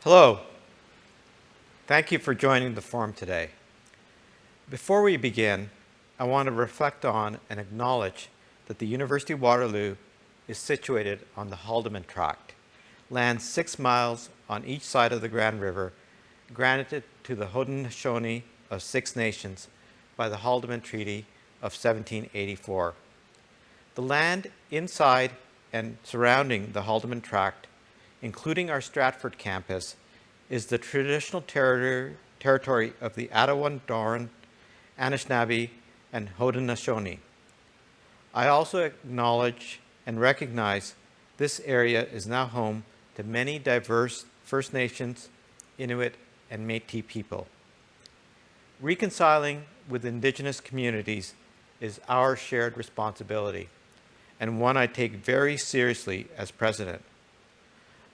Hello. Thank you for joining the forum today. Before we begin, I want to reflect on and acknowledge that the University of Waterloo is situated on the Haldimand Tract, land 6 miles on each side of the Grand River, granted to the Haudenosaunee of Six Nations by the Haldimand Treaty of 1784. The land inside and surrounding the Haldimand Tract, including our Stratford campus, is the traditional territory of the Attawandaron, Anishinaabe, and Haudenosaunee. I also acknowledge and recognize this area is now home to many diverse First Nations, Inuit, and Métis people. Reconciling with Indigenous communities is our shared responsibility, and one I take very seriously as president.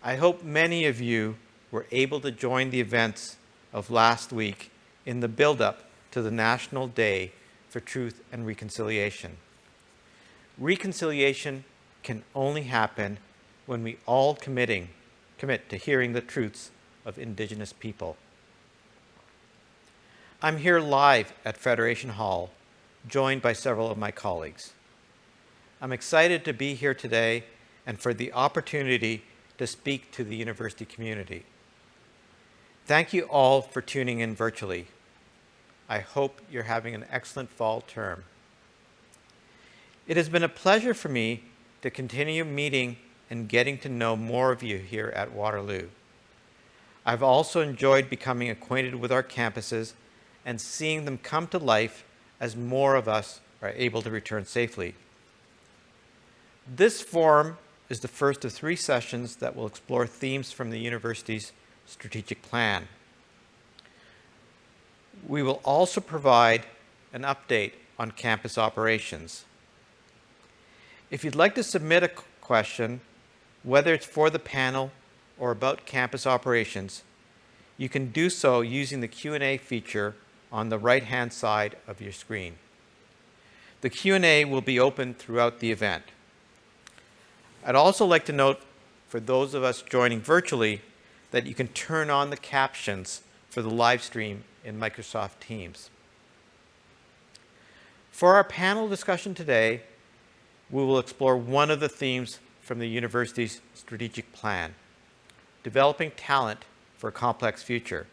I hope many of you were able to join the events of last week in the build-up to the National Day for Truth and Reconciliation. Reconciliation can only happen when we all commit to hearing the truths of Indigenous people. I'm here live at Federation Hall, joined by several of my colleagues. I'm excited to be here today and for the opportunity to speak to the university community. Thank you all for tuning in virtually. I hope you're having an excellent fall term. It has been a pleasure for me to continue meeting and getting to know more of you here at Waterloo. I've also enjoyed becoming acquainted with our campuses and seeing them come to life as more of us are able to return safely. This forum is the first of 3 sessions that will explore themes from the university's strategic plan. We will also provide an update on campus operations. If you'd like to submit a question, whether it's for the panel or about campus operations, you can do so using the Q&A feature on the right-hand side of your screen. The Q&A will be open throughout the event. I'd also like to note, for those of us joining virtually, that you can turn on the captions for the live stream in Microsoft Teams. For our panel discussion today, we will explore one of the themes from the university's strategic plan, developing talent for a complex future.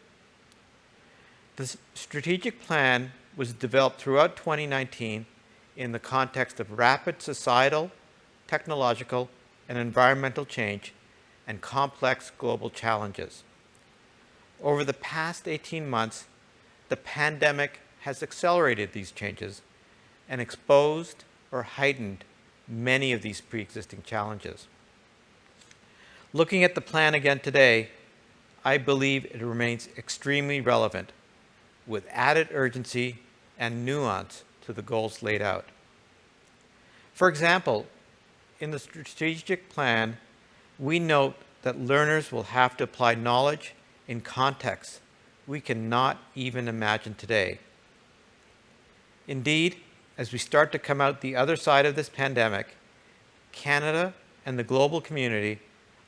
The strategic plan was developed throughout 2019 in the context of rapid societal, technological, and environmental change and complex global challenges. Over the past 18 months, the pandemic has accelerated these changes and exposed or heightened many of these pre-existing challenges. Looking at the plan again today, I believe it remains extremely relevant, with added urgency and nuance to the goals laid out. For example, in the strategic plan, we note that learners will have to apply knowledge in contexts we cannot even imagine today. Indeed, as we start to come out the other side of this pandemic, Canada and the global community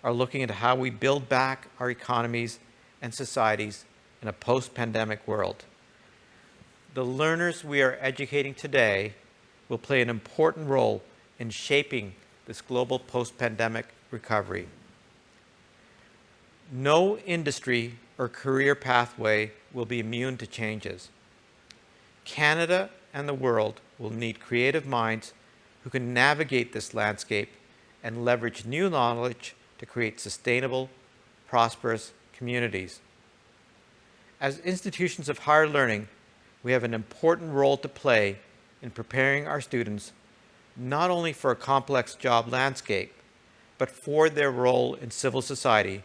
are looking at how we build back our economies and societies in a post-pandemic world. The learners we are educating today will play an important role in shaping this global post-pandemic recovery. No industry or career pathway will be immune to changes. Canada and the world will need creative minds who can navigate this landscape and leverage new knowledge to create sustainable, prosperous communities. As institutions of higher learning, we have an important role to play in preparing our students not only for a complex job landscape, but for their role in civil society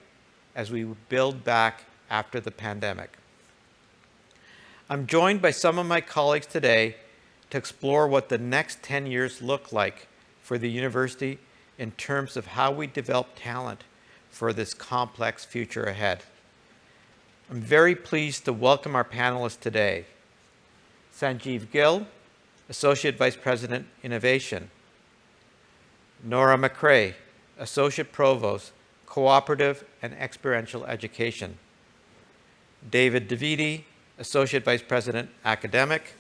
as we build back after the pandemic. I'm joined by some of my colleagues today to explore what the next 10 years look like for the university in terms of how we develop talent for this complex future ahead. I'm very pleased to welcome our panelists today. Sanjeev Gill, Associate Vice President, Innovation. Nora McRae, Associate Provost, Cooperative and Experiential Education. David DeViti, Associate Vice President, Academic.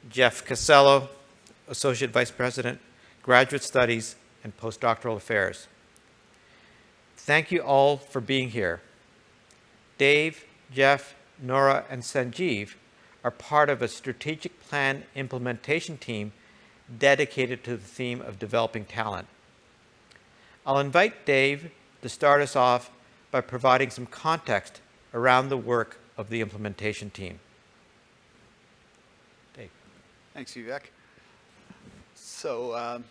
Jeff Casello, Associate Vice President, Graduate Studies and Postdoctoral Affairs. Thank you all for being here. Dave, Jeff, Nora, and Sanjeev are part of a strategic plan implementation team dedicated to the theme of developing talent. I'll invite Dave to start us off by providing some context around the work of the implementation team. Dave. Thanks, Vivek. So,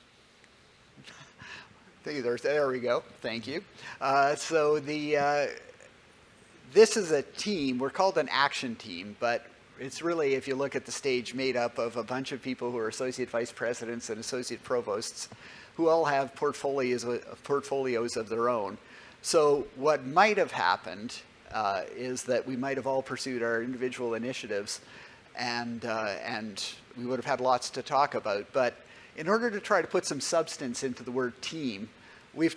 there we go. Thank you. This is a team. We're called an action team, but it's really, if you look at the stage, made up of a bunch of people who are associate vice presidents and associate provosts who all have portfolios of their own. So what might have happened is that we might have all pursued our individual initiatives and we would have had lots to talk about. But in order to try to put some substance into the word team, we've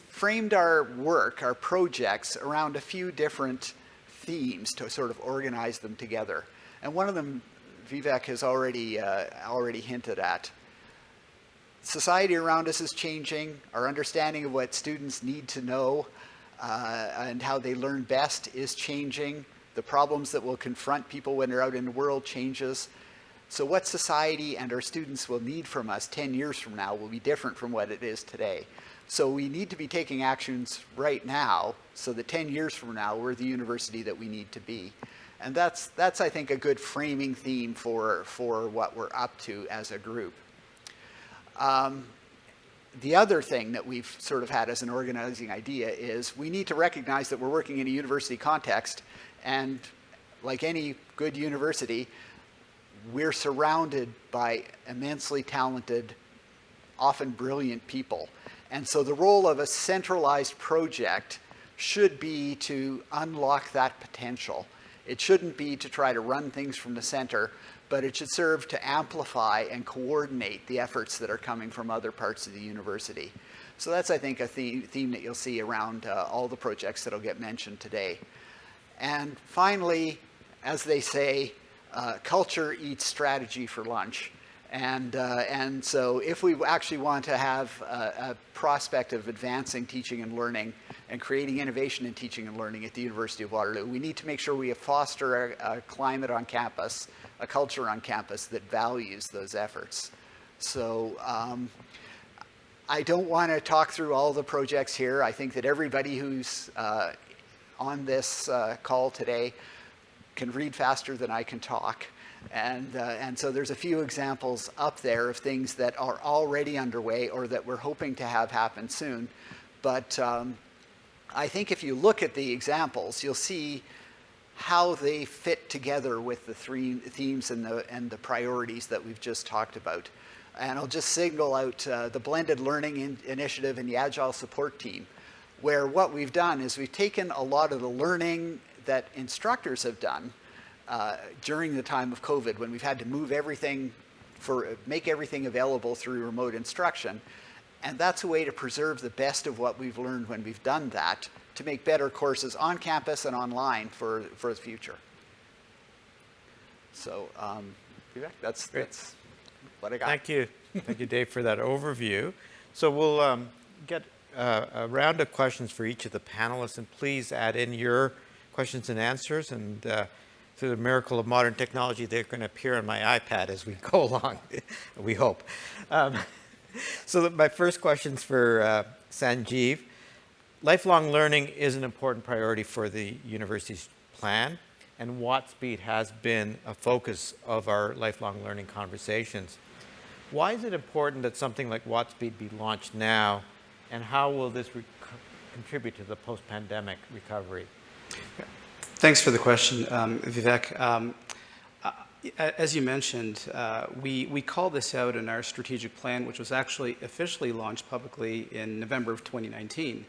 framed our work, our projects, around a few different themes to sort of organize them together. And one of them, Vivek has already hinted at. Society around us is changing. Our understanding of what students need to know and how they learn best is changing. The problems that will confront people when they're out in the world changes. So what society and our students will need from us 10 years from now will be different from what it is today. So we need to be taking actions right now so that 10 years from now we're the university that we need to be. And that's I think, a good framing theme for what we're up to as a group. The other thing that we've sort of had as an organizing idea is we need to recognize that we're working in a university context, and like any good university, we're surrounded by immensely talented, often brilliant people. And so the role of a centralized project should be to unlock that potential. It shouldn't be to try to run things from the center, but it should serve to amplify and coordinate the efforts that are coming from other parts of the university. So that's, I think, a theme that you'll see around all the projects that'll get mentioned today. And finally, as they say, culture eats strategy for lunch. And so if we actually want to have a prospect of advancing teaching and learning and creating innovation in teaching and learning at the University of Waterloo, we need to make sure we foster a climate on campus, a culture on campus that values those efforts. So I don't want to talk through all the projects here. I think that everybody who's on this call today can read faster than I can talk. And so there's a few examples up there of things that are already underway or that we're hoping to have happen soon. But I think if you look at the examples, you'll see how they fit together with the three themes and the priorities that we've just talked about. And I'll just single out the Blended Learning Initiative and the Agile Support Team, where what we've done is we've taken a lot of the learning that instructors have done during the time of COVID, when we've had to move everything, make everything available through remote instruction. And that's a way to preserve the best of what we've learned when we've done that, to make better courses on campus and online for the future. So, Vivek, that's what I got. Thank you. Thank you, Dave, for that overview. So we'll get a round of questions for each of the panelists, and please add in your questions and answers, and through the miracle of modern technology, they're going to appear on my iPad as we go along, we hope. So my first question's for Sanjeev. Lifelong learning is an important priority for the university's plan, and WattSpeed has been a focus of our lifelong learning conversations. Why is it important that something like WattSpeed be launched now, and how will this contribute to the post-pandemic recovery? Thanks for the question, Vivek. As you mentioned, we called this out in our strategic plan, which was actually officially launched publicly in November of 2019.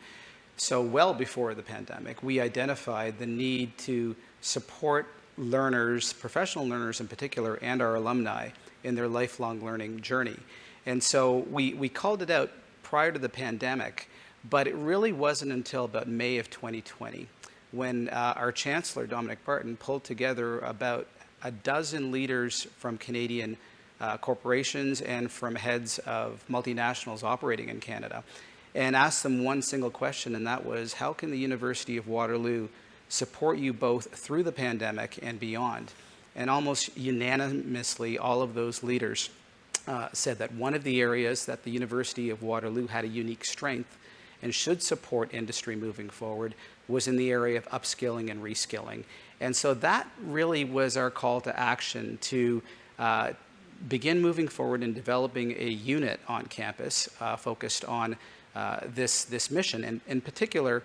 So well before the pandemic, we identified the need to support learners, professional learners in particular, and our alumni in their lifelong learning journey. And so we called it out prior to the pandemic But it really wasn't until about May of 2020 when our Chancellor, Dominic Barton, pulled together about a dozen leaders from Canadian corporations and from heads of multinationals operating in Canada and asked them one single question, and that was, how can the University of Waterloo support you both through the pandemic and beyond? And almost unanimously, all of those leaders said that one of the areas that the University of Waterloo had a unique strength and should support industry moving forward was in the area of upskilling and reskilling. And so that really was our call to action to begin moving forward and developing a unit on campus focused on this mission. And in particular,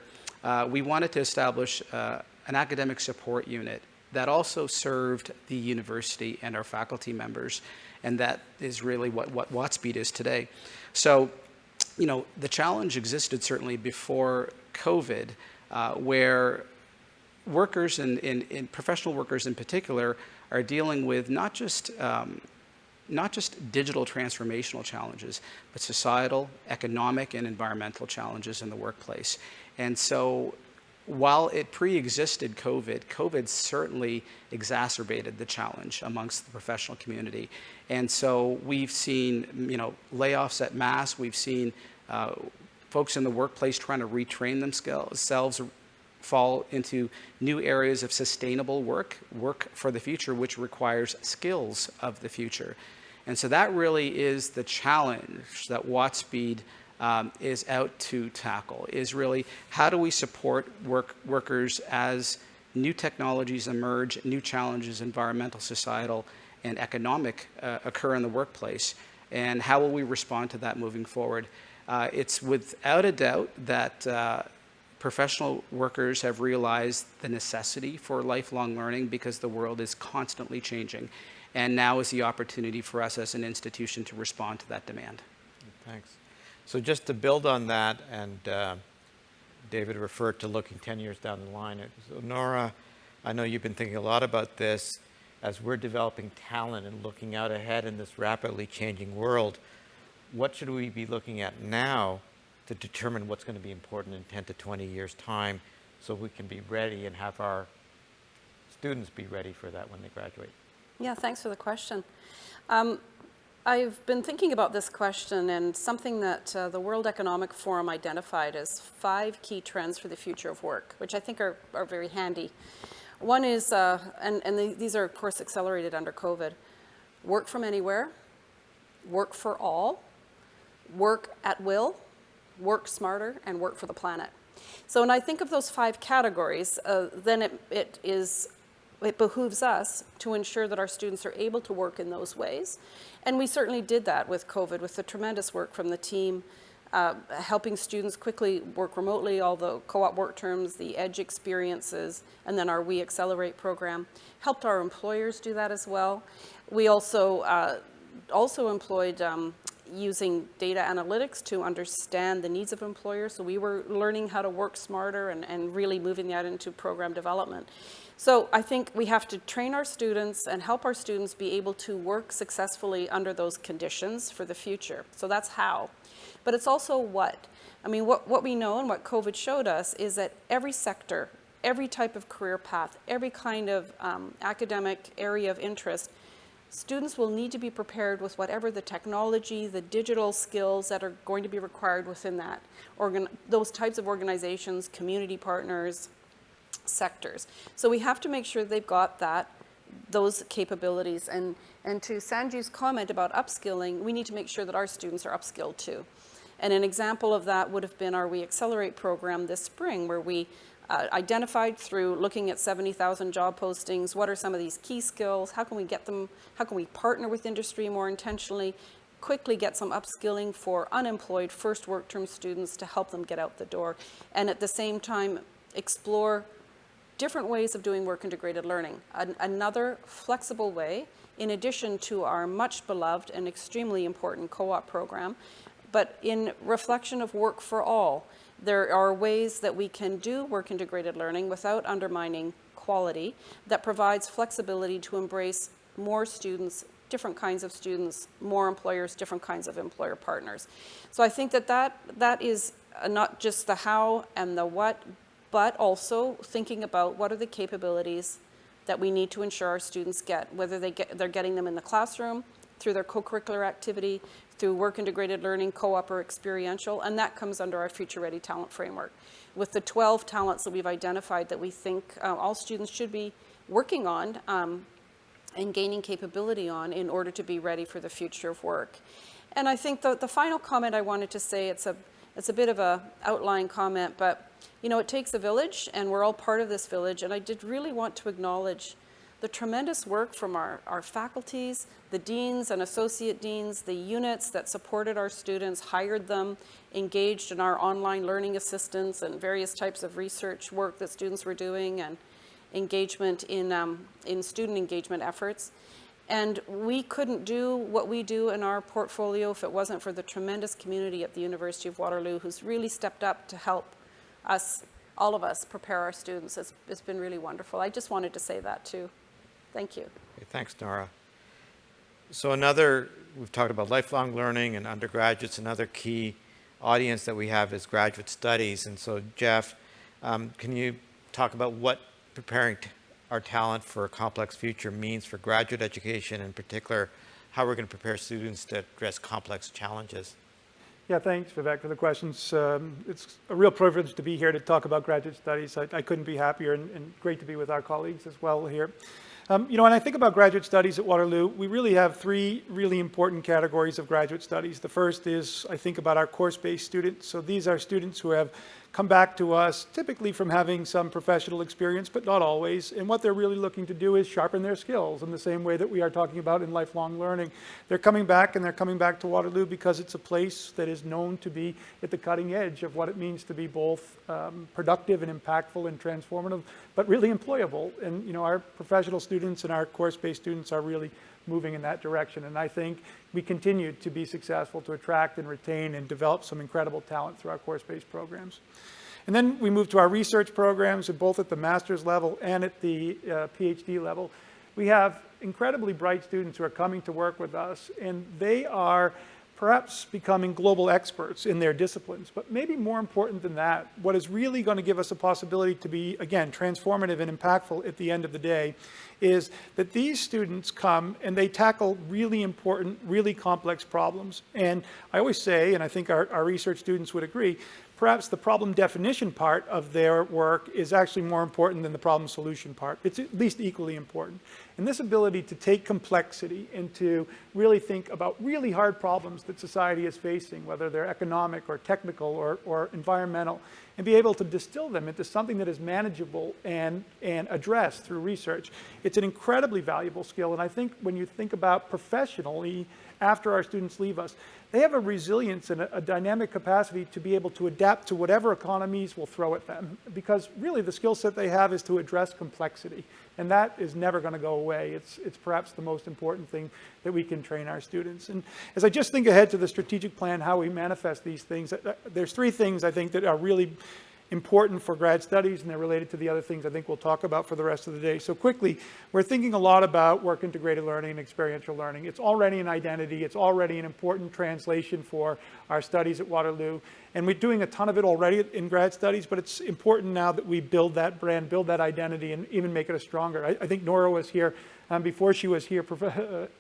we wanted to establish an academic support unit that also served the university and our faculty members. And that is really what WatSpeed is today. So, you know, the challenge existed certainly before COVID, where workers and professional workers in particular are dealing with not just digital transformational challenges, but societal, economic, and environmental challenges in the workplace. And so while it pre-existed COVID certainly exacerbated the challenge amongst the professional community. And so we've seen, you know, layoffs at mass. We've seen folks in the workplace trying to retrain themselves, fall into new areas of sustainable work for the future, which requires skills of the future. And so that really is the challenge that WatSpeed is out to tackle, is really how do we support workers as new technologies emerge, new challenges, environmental, societal, and economic occur in the workplace, and how will we respond to that moving forward? It's without a doubt that professional workers have realized the necessity for lifelong learning because the world is constantly changing. And now is the opportunity for us as an institution to respond to that demand. Thanks. So just to build on that, and David referred to looking 10 years down the line. So Nora, I know you've been thinking a lot about this as we're developing talent and looking out ahead in this rapidly changing world. What should we be looking at now to determine what's going to be important in 10 to 20 years' time so we can be ready and have our students be ready for that when they graduate? Yeah, thanks for the question. I've been thinking about this question, and something that the World Economic Forum identified as 5 key trends for the future of work, which I think are very handy. One is, these are of course accelerated under COVID, work from anywhere, work for all, work at will, work smarter, and work for the planet. So when I think of those 5 categories, then it behooves us to ensure that our students are able to work in those ways. And we certainly did that with COVID, with the tremendous work from the team, helping students quickly work remotely, all the co-op work terms, the EDGE experiences, and then our We Accelerate program. Helped our employers do that as well. We also employed using data analytics to understand the needs of employers. So we were learning how to work smarter and really moving that into program development. So I think we have to train our students and help our students be able to work successfully under those conditions for the future. So that's how. But it's also what. I mean, what we know and what COVID showed us is that every sector, every type of career path, every kind of academic area of interest, students will need to be prepared with whatever the technology, the digital skills that are going to be required within that, those types of organizations, community partners, sectors. So we have to make sure they've got those capabilities. And to Sanju's comment about upskilling, we need to make sure that our students are upskilled too. And an example of that would have been our We Accelerate program this spring, where we identified through looking at 70,000 job postings, what are some of these key skills, how can we get them, how can we partner with industry more intentionally, quickly get some upskilling for unemployed first work term students to help them get out the door, and at the same time explore different ways of doing work integrated learning. Another flexible way, in addition to our much beloved and extremely important co-op program, but in reflection of work for all, there are ways that we can do work integrated learning without undermining quality that provides flexibility to embrace more students, different kinds of students, more employers, different kinds of employer partners. So I think that is not just the how and the what, but also thinking about what are the capabilities that we need to ensure our students get, whether they're getting them in the classroom, through their co-curricular activity, through work-integrated learning, co-op, or experiential, and that comes under our Future Ready Talent Framework. With the 12 talents that we've identified that we think all students should be working on and gaining capability on in order to be ready for the future of work. And I think the final comment I wanted to say, it's a bit of a outline comment, but you know, it takes a village, and we're all part of this village, and I did really want to acknowledge the tremendous work from our faculties, the deans and associate deans, the units that supported our students, hired them, engaged in our online learning assistance and various types of research work that students were doing, and engagement in student engagement efforts. And we couldn't do what we do in our portfolio if it wasn't for the tremendous community at the University of Waterloo who's really stepped up to help us, all of us, prepare our students. It's been really wonderful. I just wanted to say that too. Thank you. Okay, thanks, Nora. So we've talked about lifelong learning and undergraduates. Another key audience that we have is graduate studies. And so, Jeff, can you talk about what preparing our talent for a complex future means for graduate education, in particular, how we're going to prepare students to address complex challenges? Yeah, thanks, Vivek, for the questions. It's a real privilege to be here to talk about graduate studies. I couldn't be happier, and great to be with our colleagues as well here. You know, when I think about graduate studies at Waterloo, we really have three really important categories of graduate studies. The first is, I think about our course-based students. So these are students who have come back to us, typically from having some professional experience, but not always. And what they're really looking to do is sharpen their skills in the same way that we are talking about in lifelong learning. They're coming back, and they're coming back to Waterloo because it's a place that is known to be at the cutting edge of what it means to be both productive and impactful and transformative, but really employable. And you know, our professional students and our course-based students are really moving in that direction. And I think we continue to be successful to attract and retain and develop some incredible talent through our course-based programs. And then we move to our research programs, and both at the master's level and at the PhD level. We have incredibly bright students who are coming to work with us, and they are perhaps becoming global experts in their disciplines. But maybe more important than that, what is really going to give us a possibility to be, again, transformative and impactful at the end of the day is that these students come and they tackle really important, really complex problems. And I always say, and I think our research students would agree, perhaps the problem definition part of their work is actually more important than the problem solution part. It's at least equally important. And this ability to take complexity and to really think about really hard problems that society is facing, whether they're economic or technical or environmental, and be able to distill them into something that is manageable and addressed through research. It's an incredibly valuable skill. And I think when you think about professionally, after our students leave us, they have a resilience and a dynamic capacity to be able to adapt to whatever economies will throw at them. Because really the skill set they have is to address complexity. And that is never going to go away. It's perhaps the most important thing that we can train our students. And as I just think ahead to the strategic plan, how we manifest these things, there's three things I think that are really important for grad studies, and they're related to the other things I think we'll talk about for the rest of the day. So quickly, we're thinking a lot about work-integrated learning and experiential learning. It's already an identity. It's already an important translation for our studies at Waterloo. And we're doing a ton of it already in grad studies, but it's important now that we build that brand, build that identity, and even make it a stronger. I think Nora was here before she was here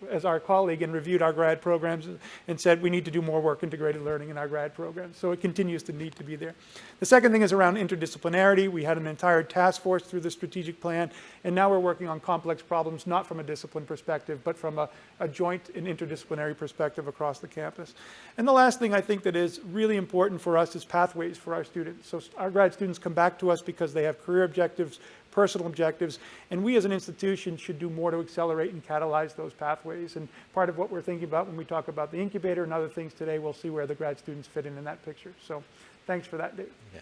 as our colleague and reviewed our grad programs and said we need to do more work-integrated learning in our grad programs. So it continues to need to be there. The second thing is around interdisciplinarity. We had an entire task force through the strategic plan, and now we're working on complex problems, not from a discipline perspective, but from a joint and interdisciplinary perspective across the campus. And the last thing I think that is really important for us is pathways for our students. So our grad students come back to us because they have career objectives, personal objectives, and we as an institution should do more to accelerate and catalyze those pathways. And part of what we're thinking about when we talk about the incubator and other things today, we'll see where the grad students fit in that picture. So thanks for that, Dave. Yeah.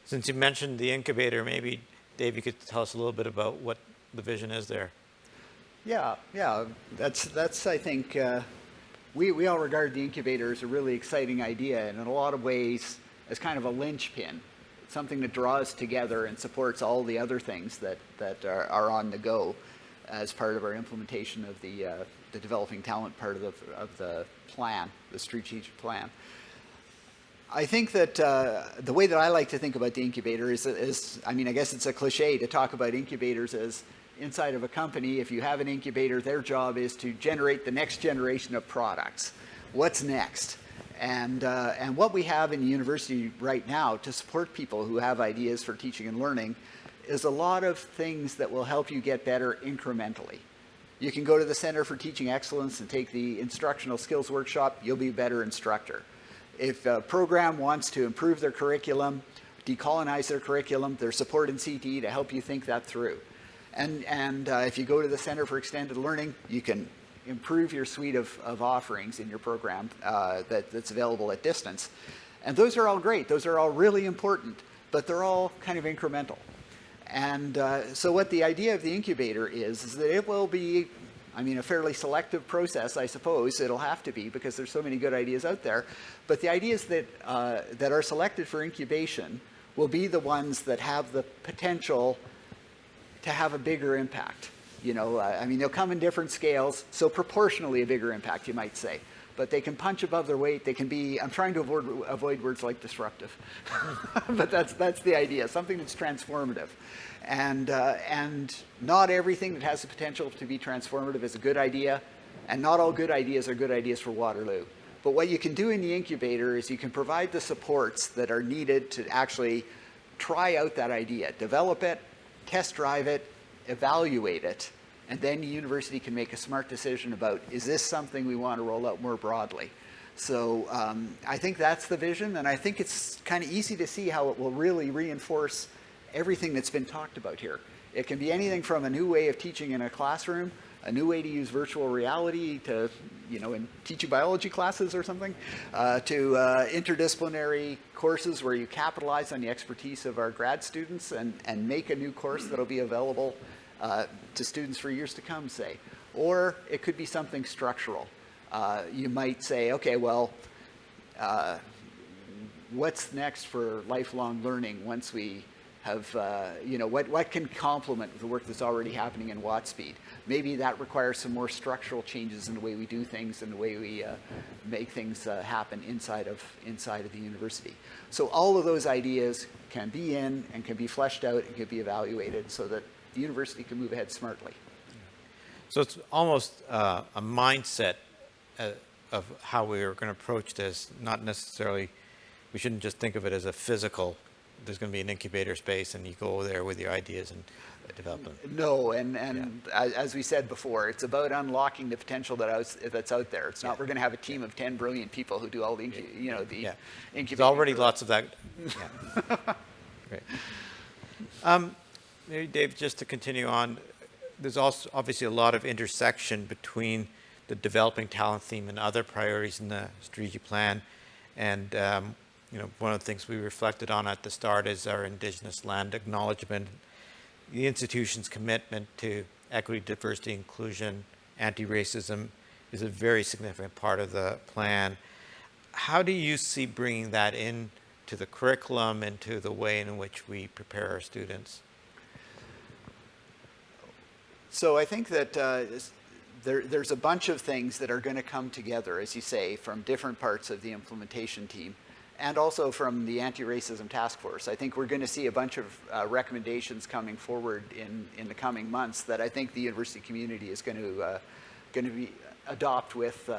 Since you mentioned the incubator, maybe, Dave, you could tell us a little bit about what the vision is there. Yeah, that's I think, we all regard the incubator as a really exciting idea, and in a lot of ways as kind of a linchpin. Something that draws together and supports all the other things that are on the go as part of our implementation of the developing talent part of the plan, the strategic plan. I think that the way that I like to think about the incubator is, I mean, I guess it's a cliche to talk about incubators as inside of a company. If you have an incubator, their job is to generate the next generation of products. What's next? And what we have in the university right now to support people who have ideas for teaching and learning is a lot of things that will help you get better incrementally. You can go to the Center for Teaching Excellence and take the Instructional Skills Workshop. You'll be a better instructor. If a program wants to improve their curriculum, decolonize their curriculum, there's support in CTE to help you think that through. And if you go to the Center for Extended Learning, you can improve your suite of offerings in your program that's available at distance. And those are all great. Those are all really important, but they're all kind of incremental. And so what the idea of the incubator is that it will be, I mean, a fairly selective process, I suppose. It'll have to be because there's so many good ideas out there. But the ideas that are selected for incubation will be the ones that have the potential to have a bigger impact. You know, I mean, they'll come in different scales, so proportionally a bigger impact, you might say. But they can punch above their weight. They can be, I'm trying to avoid words like disruptive. But that's the idea, something that's transformative. And not everything that has the potential to be transformative is a good idea, and not all good ideas are good ideas for Waterloo. But what you can do in the incubator is you can provide the supports that are needed to actually try out that idea, develop it, test drive it, evaluate it, and then the university can make a smart decision about, is this something we want to roll out more broadly? So I think that's the vision, and I think it's kind of easy to see how it will really reinforce everything that's been talked about here. It can be anything from a new way of teaching in a classroom, a new way to use virtual reality to, you know, in teaching biology classes or something, to interdisciplinary courses where you capitalize on the expertise of our grad students and make a new course that'll be available to students for years to come, say. Or it could be something structural. You might say, okay, well, what's next for lifelong learning once we have, you know, what can complement the work that's already happening in WattSpeed? Maybe that requires some more structural changes in the way we do things and the way we make things happen inside of the university. So all of those ideas can be in and can be fleshed out and can be evaluated so that the university can move ahead smartly. So it's almost a mindset of how we are going to approach this, not necessarily, we shouldn't just think of it as a physical, there's going to be an incubator space and you go there with your ideas and develop them. No, and as we said before, it's about unlocking the potential that's out there. It's not we're going to have a team of 10 brilliant people who do all the, you know, the incubating. There's already lots of that. Yeah. Great. Maybe Dave, just to continue on, there's also obviously a lot of intersection between the developing talent theme and other priorities in the strategic plan. And you know, one of the things we reflected on at the start is our Indigenous land acknowledgement, the institution's commitment to equity, diversity, inclusion, anti-racism is a very significant part of the plan. How do you see bringing that in to the curriculum and to the way in which we prepare our students? So I think that there's a bunch of things that are going to come together, as you say, from different parts of the implementation team and also from the anti-racism task force. I think we're going to see a bunch of recommendations coming forward in the coming months that I think the university community is going to adopt with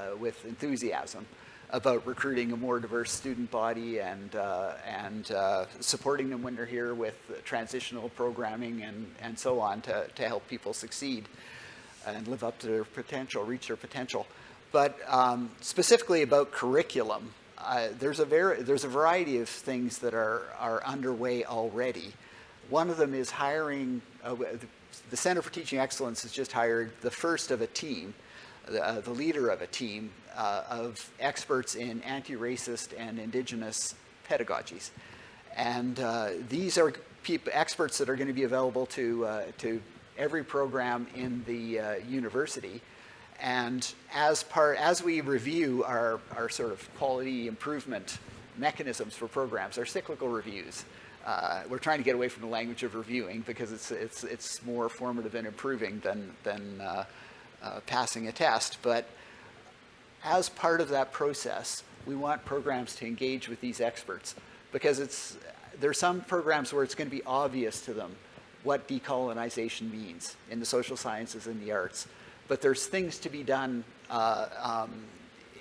enthusiasm about recruiting a more diverse student body and supporting them when they're here with transitional programming and so on to help people succeed and live up to their potential, reach their potential. But specifically about curriculum, there's a variety of things that are underway already. One of them is hiring, the Center for Teaching Excellence has just hired the first of a team, the leader of a team of experts in anti-racist and Indigenous pedagogies. And these are experts that are going to be available to every program in the university. And as we review our sort of quality improvement mechanisms for programs, our cyclical reviews, we're trying to get away from the language of reviewing because it's more formative and improving than passing a test. But as part of that process, We want programs to engage with these experts because there's some programs where it's going to be obvious to them what decolonization means in the social sciences and the arts. But there's things to be done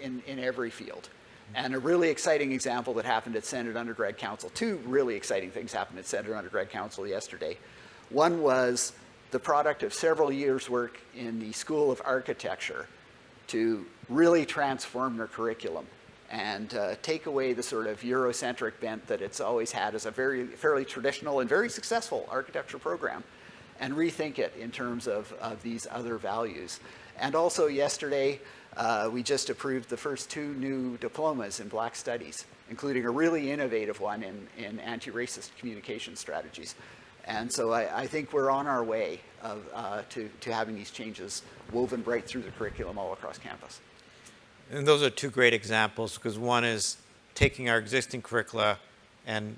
in every field. And a really exciting example that happened at Senate Undergrad Council, two really exciting things happened at Senate Undergrad Council yesterday. One was the product of several years' work in the School of Architecture to really transform their curriculum and take away the sort of Eurocentric bent that it's always had as a fairly traditional and very successful architecture program, and rethink it in terms of these other values. And also yesterday, we just approved the first 2 new diplomas in Black Studies, including a really innovative one in anti-racist communication strategies. And so I think we're on our way to having these changes woven right through the curriculum all across campus. And those are 2 great examples, because one is taking our existing curricula and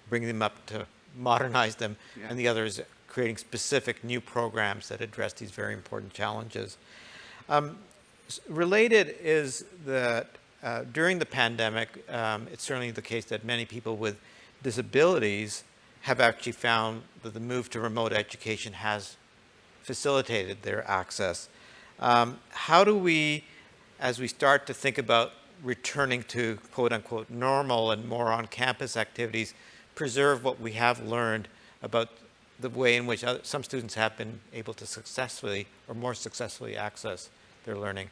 bringing them up to modernize them, Yeah. and the other is creating specific new programs that address these very important challenges. Related is that during the pandemic, it's certainly the case that many people with disabilities have actually found that the move to remote education has facilitated their access. How do we, as we start to think about returning to quote-unquote normal and more on-campus activities, preserve what we have learned about the way in which some students have been able to successfully or more successfully access their learning?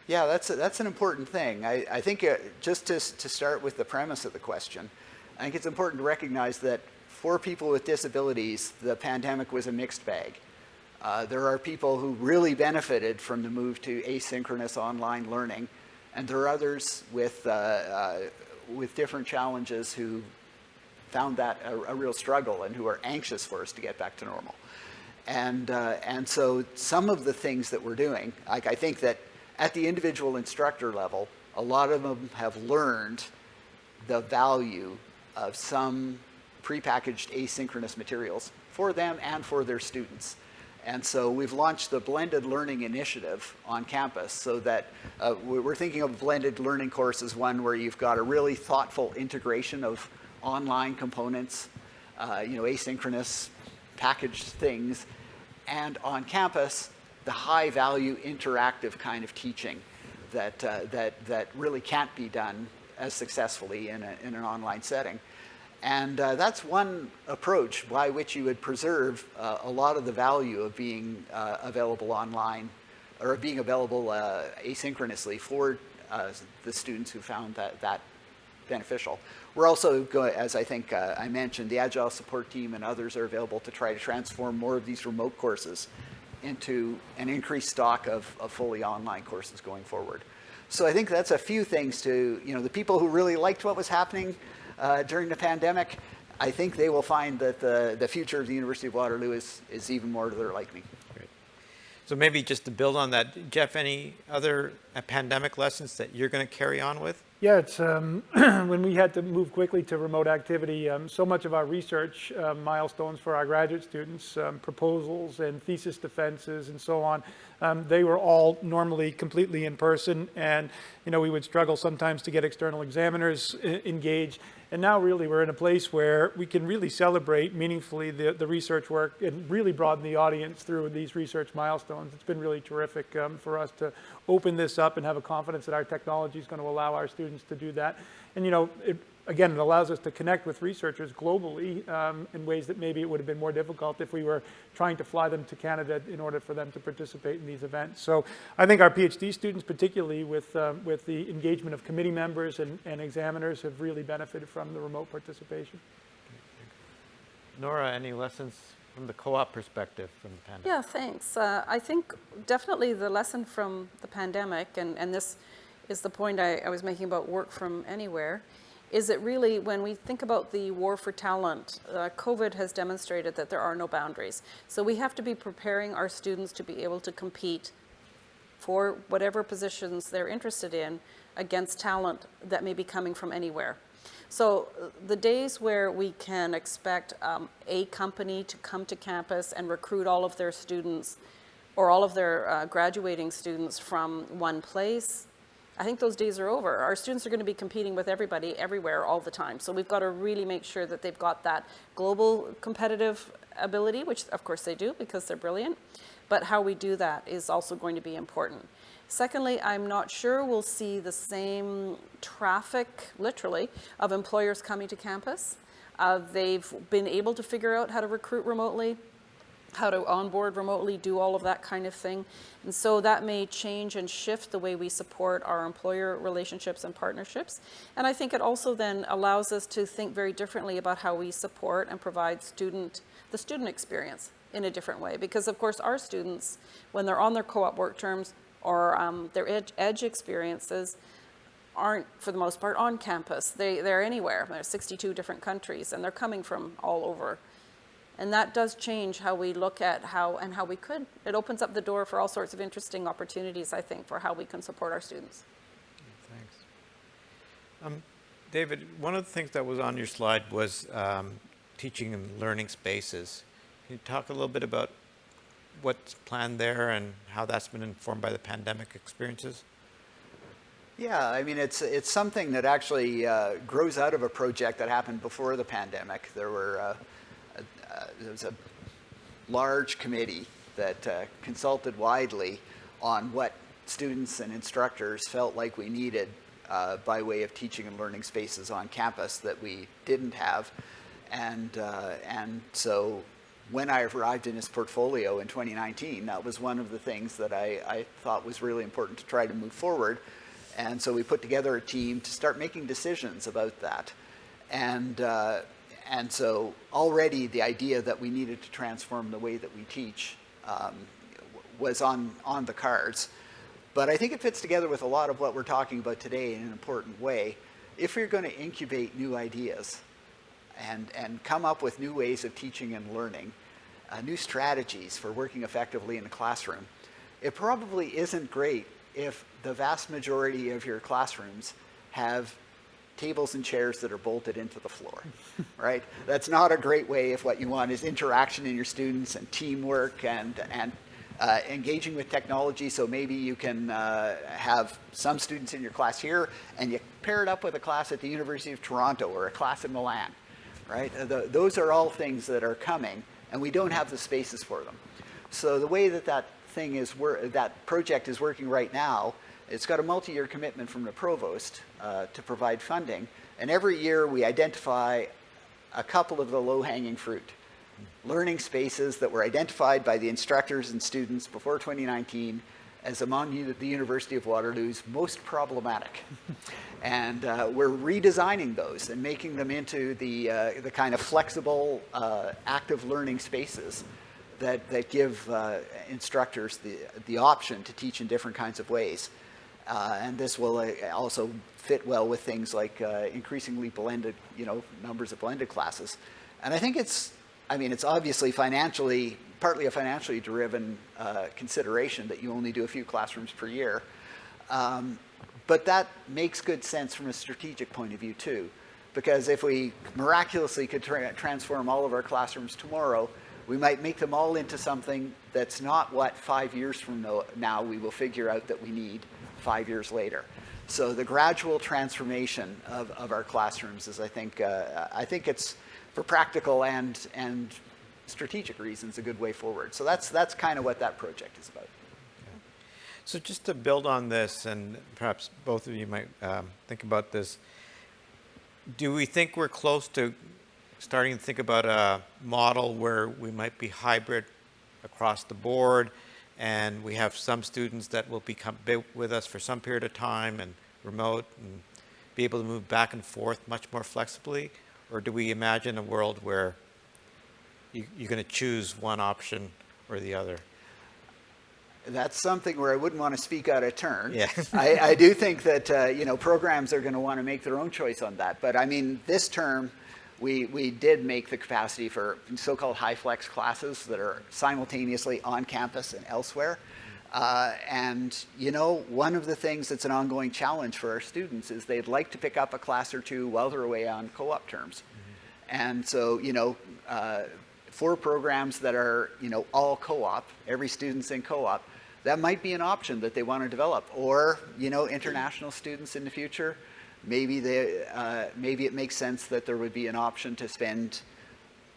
Yeah, that's an important thing. I think just to start with the premise of the question, I think it's important to recognize that for people with disabilities, the pandemic was a mixed bag. There are people who really benefited from the move to asynchronous online learning, and there are others with different challenges who found that a real struggle and who are anxious for us to get back to normal. And so some of the things that we're doing, like I think that at the individual instructor level, a lot of them have learned the value of some prepackaged asynchronous materials for them and for their students. And so we've launched the Blended Learning Initiative on campus so that we're thinking of blended learning course as one where you've got a really thoughtful integration of online components, asynchronous packaged things, and on campus, the high value interactive kind of teaching that really can't be done as successfully in an online setting. And that's one approach by which you would preserve a lot of the value of being available online or being available asynchronously for the students who found that beneficial. We're also going, as I think I mentioned, the Agile support team and others are available to try to transform more of these remote courses into an increased stock of fully online courses going forward. So I think that's a few things to, the people who really liked what was happening during the pandemic, I think they will find that the future of the University of Waterloo is even more to their liking. Great. So maybe just to build on that, Jeff, any other pandemic lessons that you're going to carry on with? Yeah, it's when we had to move quickly to remote activity, so much of our research milestones for our graduate students, proposals and thesis defenses and so on, they were all normally completely in person, and we would struggle sometimes to get external examiners engaged. And now really we're in a place where we can really celebrate meaningfully the research work and really broaden the audience through these research milestones. It's been really terrific for us to open this up and have a confidence that our technology is going to allow our students to do that. And it allows us to connect with researchers globally in ways that maybe it would have been more difficult if we were trying to fly them to Canada in order for them to participate in these events. So I think our PhD students, particularly with the engagement of committee members and examiners, have really benefited from the remote participation. Nora, any lessons from the co-op perspective from the pandemic? Yeah, thanks. I think definitely the lesson from the pandemic, and this is the point I was making about work from anywhere, is that really when we think about the war for talent, COVID has demonstrated that there are no boundaries. So we have to be preparing our students to be able to compete for whatever positions they're interested in against talent that may be coming from anywhere. So the days where we can expect a company to come to campus and recruit all of their students or all of their graduating students from one place I think those days are over. Our students are going to be competing with everybody, everywhere, all the time. So we've got to really make sure that they've got that global competitive ability, which of course they do because they're brilliant. But how we do that is also going to be important. Secondly, I'm not sure we'll see the same traffic, literally, of employers coming to campus. They've been able to figure out how to recruit remotely, how to onboard remotely, do all of that kind of thing. And so that may change and shift the way we support our employer relationships and partnerships. And I think it also then allows us to think very differently about how we support and provide the student experience in a different way. Because of course our students, when they're on their co-op work terms or their edge experiences, aren't, for the most part, on campus. They're anywhere. There's 62 different countries, and they're coming from all over. And that does change how we look at how we could. It opens up the door for all sorts of interesting opportunities, I think, for how we can support our students. Thanks. David, one of the things that was on your slide was teaching and learning spaces. Can you talk a little bit about what's planned there and how that's been informed by the pandemic experiences? Yeah, I mean, it's something that actually grows out of a project that happened before the pandemic. There was a large committee that consulted widely on what students and instructors felt like we needed by way of teaching and learning spaces on campus that we didn't have. And so when I arrived in his portfolio in 2019, that was one of the things that I thought was really important to try to move forward. And so we put together a team to start making decisions about that. And so already the idea that we needed to transform the way that we teach was on the cards. But I think it fits together with a lot of what we're talking about today in an important way. If we're going to incubate new ideas and come up with new ways of teaching and learning, new strategies for working effectively in the classroom, it probably isn't great if the vast majority of your classrooms have tables and chairs that are bolted into the floor, right? That's not a great way if what you want is interaction in your students and teamwork and engaging with technology. So maybe you can have some students in your class here and you pair it up with a class at the University of Toronto or a class in Milan, right? Those are all things that are coming and we don't have the spaces for them. So the way that that project is working right now, it's got a multi-year commitment from the Provost to provide funding. And every year we identify a couple of the low-hanging fruit. Learning spaces that were identified by the instructors and students before 2019 as among the University of Waterloo's most problematic. And we're redesigning those and making them into the kind of flexible, active learning spaces that give instructors the option to teach in different kinds of ways. And this will also fit well with things like increasingly blended, numbers of blended classes. And I think it's obviously partly a financially driven consideration that you only do a few classrooms per year. But that makes good sense from a strategic point of view too. Because if we miraculously could transform all of our classrooms tomorrow, we might make them all into something that's not what 5 years from now we will figure out that we need 5 years later. So the gradual transformation of our classrooms is, I think it's for practical and strategic reasons a good way forward. So that's kind of what that project is about. Okay. So just to build on this, and perhaps both of you might think about this, do we think we're close to starting to think about a model where we might be hybrid across the board, and we have some students that will be with us for some period of time and remote and be able to move back and forth much more flexibly? Or do we imagine a world where you're going to choose one option or the other? That's something where I wouldn't want to speak out of turn. Yeah. I do think that programs are going to want to make their own choice on that. But I mean, this term, we did make the capacity for so-called high flex classes that are simultaneously on campus and elsewhere. And one of the things that's an ongoing challenge for our students is they'd like to pick up a class or two while they're away on co-op terms. Mm-hmm. And so, for programs that are, all co-op, every student's in co-op, that might be an option that they want to develop. Or, you know, international students in the future, maybe it makes sense that there would be an option to spend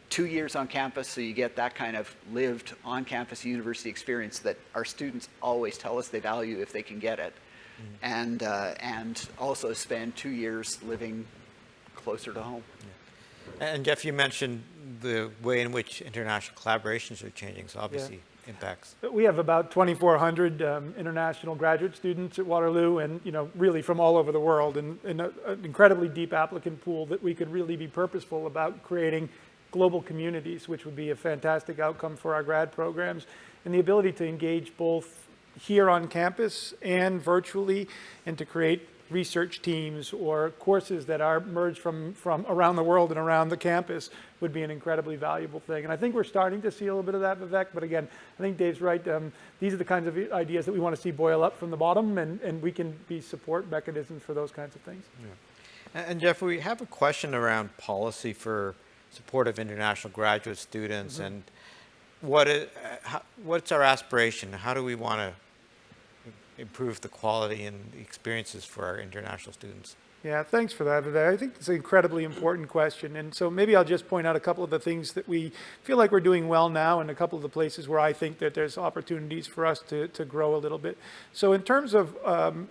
2 years on campus, so you get that kind of lived on-campus university experience that our students always tell us they value if they can get it, and also spend 2 years living closer to home. And Jeff, you mentioned the way in which international collaborations are changing, so obviously impacts. We have about 2,400 international graduate students at Waterloo, and you know, really from all over the world, and an incredibly deep applicant pool that we could really be purposeful about creating global communities, which would be a fantastic outcome for our grad programs, and the ability to engage both here on campus and virtually, and to create research teams or courses that are merged from around the world and around the campus would be an incredibly valuable thing. And I think we're starting to see a little bit of that, Vivek, but again, I think Dave's right. These are the kinds of ideas that we want to see boil up from the bottom, and we can be support mechanisms for those kinds of things. Yeah. And Jeff, we have a question around policy for support of international graduate students, and what's our aspiration? How do we want to improve the quality and the experiences for our international students? Yeah, thanks for that, Vivek. I think it's an incredibly important question. And so maybe I'll just point out a couple of the things that we feel like we're doing well now, and a couple of the places where I think that there's opportunities for us to grow a little bit. So in terms of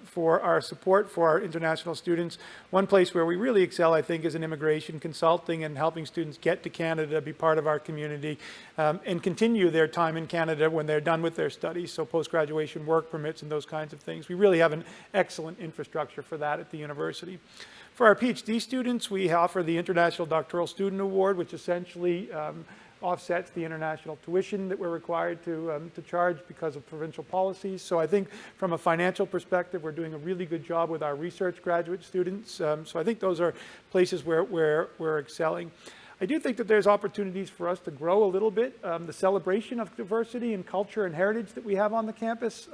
for our support for our international students, one place where we really excel, I think, is in immigration consulting and helping students get to Canada, be part of our community, and continue their time in Canada when they're done with their studies, so post-graduation work permits and those kinds of things. We really have an excellent infrastructure for that at the university. For our PhD students, we offer the International Doctoral Student Award, which essentially offsets the international tuition that we're required to charge because of provincial policies. So I think from a financial perspective, we're doing a really good job with our research graduate students. So I think those are places where we're excelling. I do think that there's opportunities for us to grow a little bit. The celebration of diversity and culture and heritage that we have on the campus.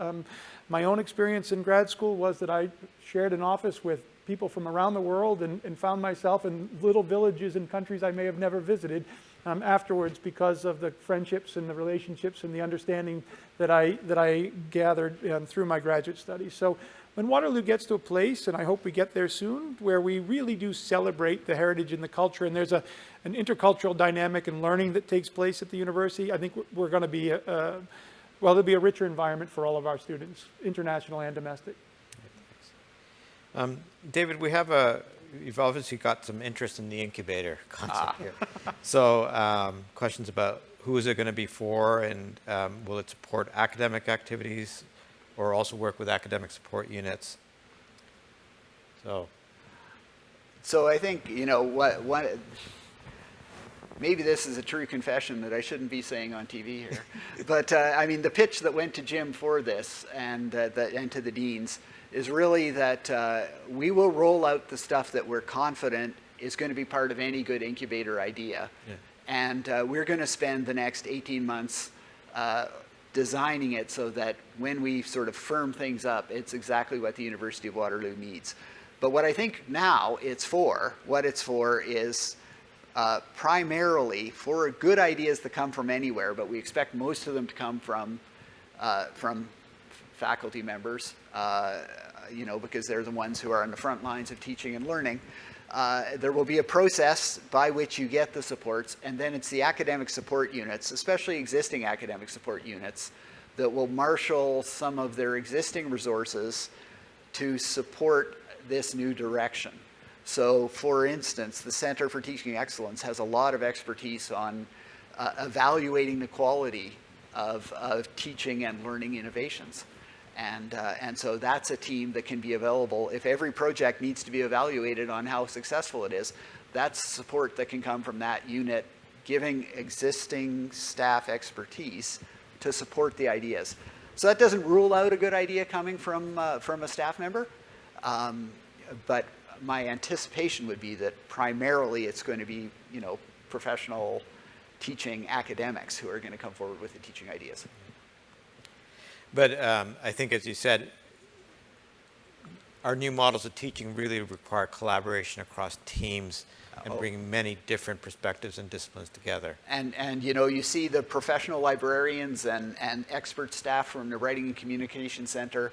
My own experience in grad school was that I shared an office with people from around the world and found myself in little villages in countries I may have never visited afterwards because of the friendships and the relationships and the understanding that I gathered through my graduate studies. So when Waterloo gets to a place, and I hope we get there soon, where we really do celebrate the heritage and the culture, and there's an intercultural dynamic and learning that takes place at the university, I think we're going to be, there'll be a richer environment for all of our students, international and domestic. David, you've obviously got some interest in the incubator concept here. So questions about who is it going to be for, and will it support academic activities or also work with academic support units? So I think, you know, maybe this is a true confession that I shouldn't be saying on TV here. But I mean, the pitch that went to Jim for this and to the deans is really that we will roll out the stuff that we're confident is going to be part of any good incubator idea. Yeah. And we're going to spend the next 18 months designing it so that when we sort of firm things up, it's exactly what the University of Waterloo needs. But what I think now what it's for is primarily for good ideas that come from anywhere, but we expect most of them to come from faculty members, you know, because they're the ones who are on the front lines of teaching and learning. There will be a process by which you get the supports, and then it's the academic support units, especially existing academic support units, that will marshal some of their existing resources to support this new direction. So, for instance, the Center for Teaching Excellence has a lot of expertise on evaluating the quality of teaching and learning innovations. And so that's a team that can be available. If every project needs to be evaluated on how successful it is, that's support that can come from that unit, giving existing staff expertise to support the ideas. So that doesn't rule out a good idea coming from a staff member, but my anticipation would be that primarily it's going to be, you know, professional teaching academics who are going to come forward with the teaching ideas. But I think, as you said, our new models of teaching really require collaboration across teams and bringing many different perspectives and disciplines together. And you know, you see the professional librarians and expert staff from the Writing and Communication Center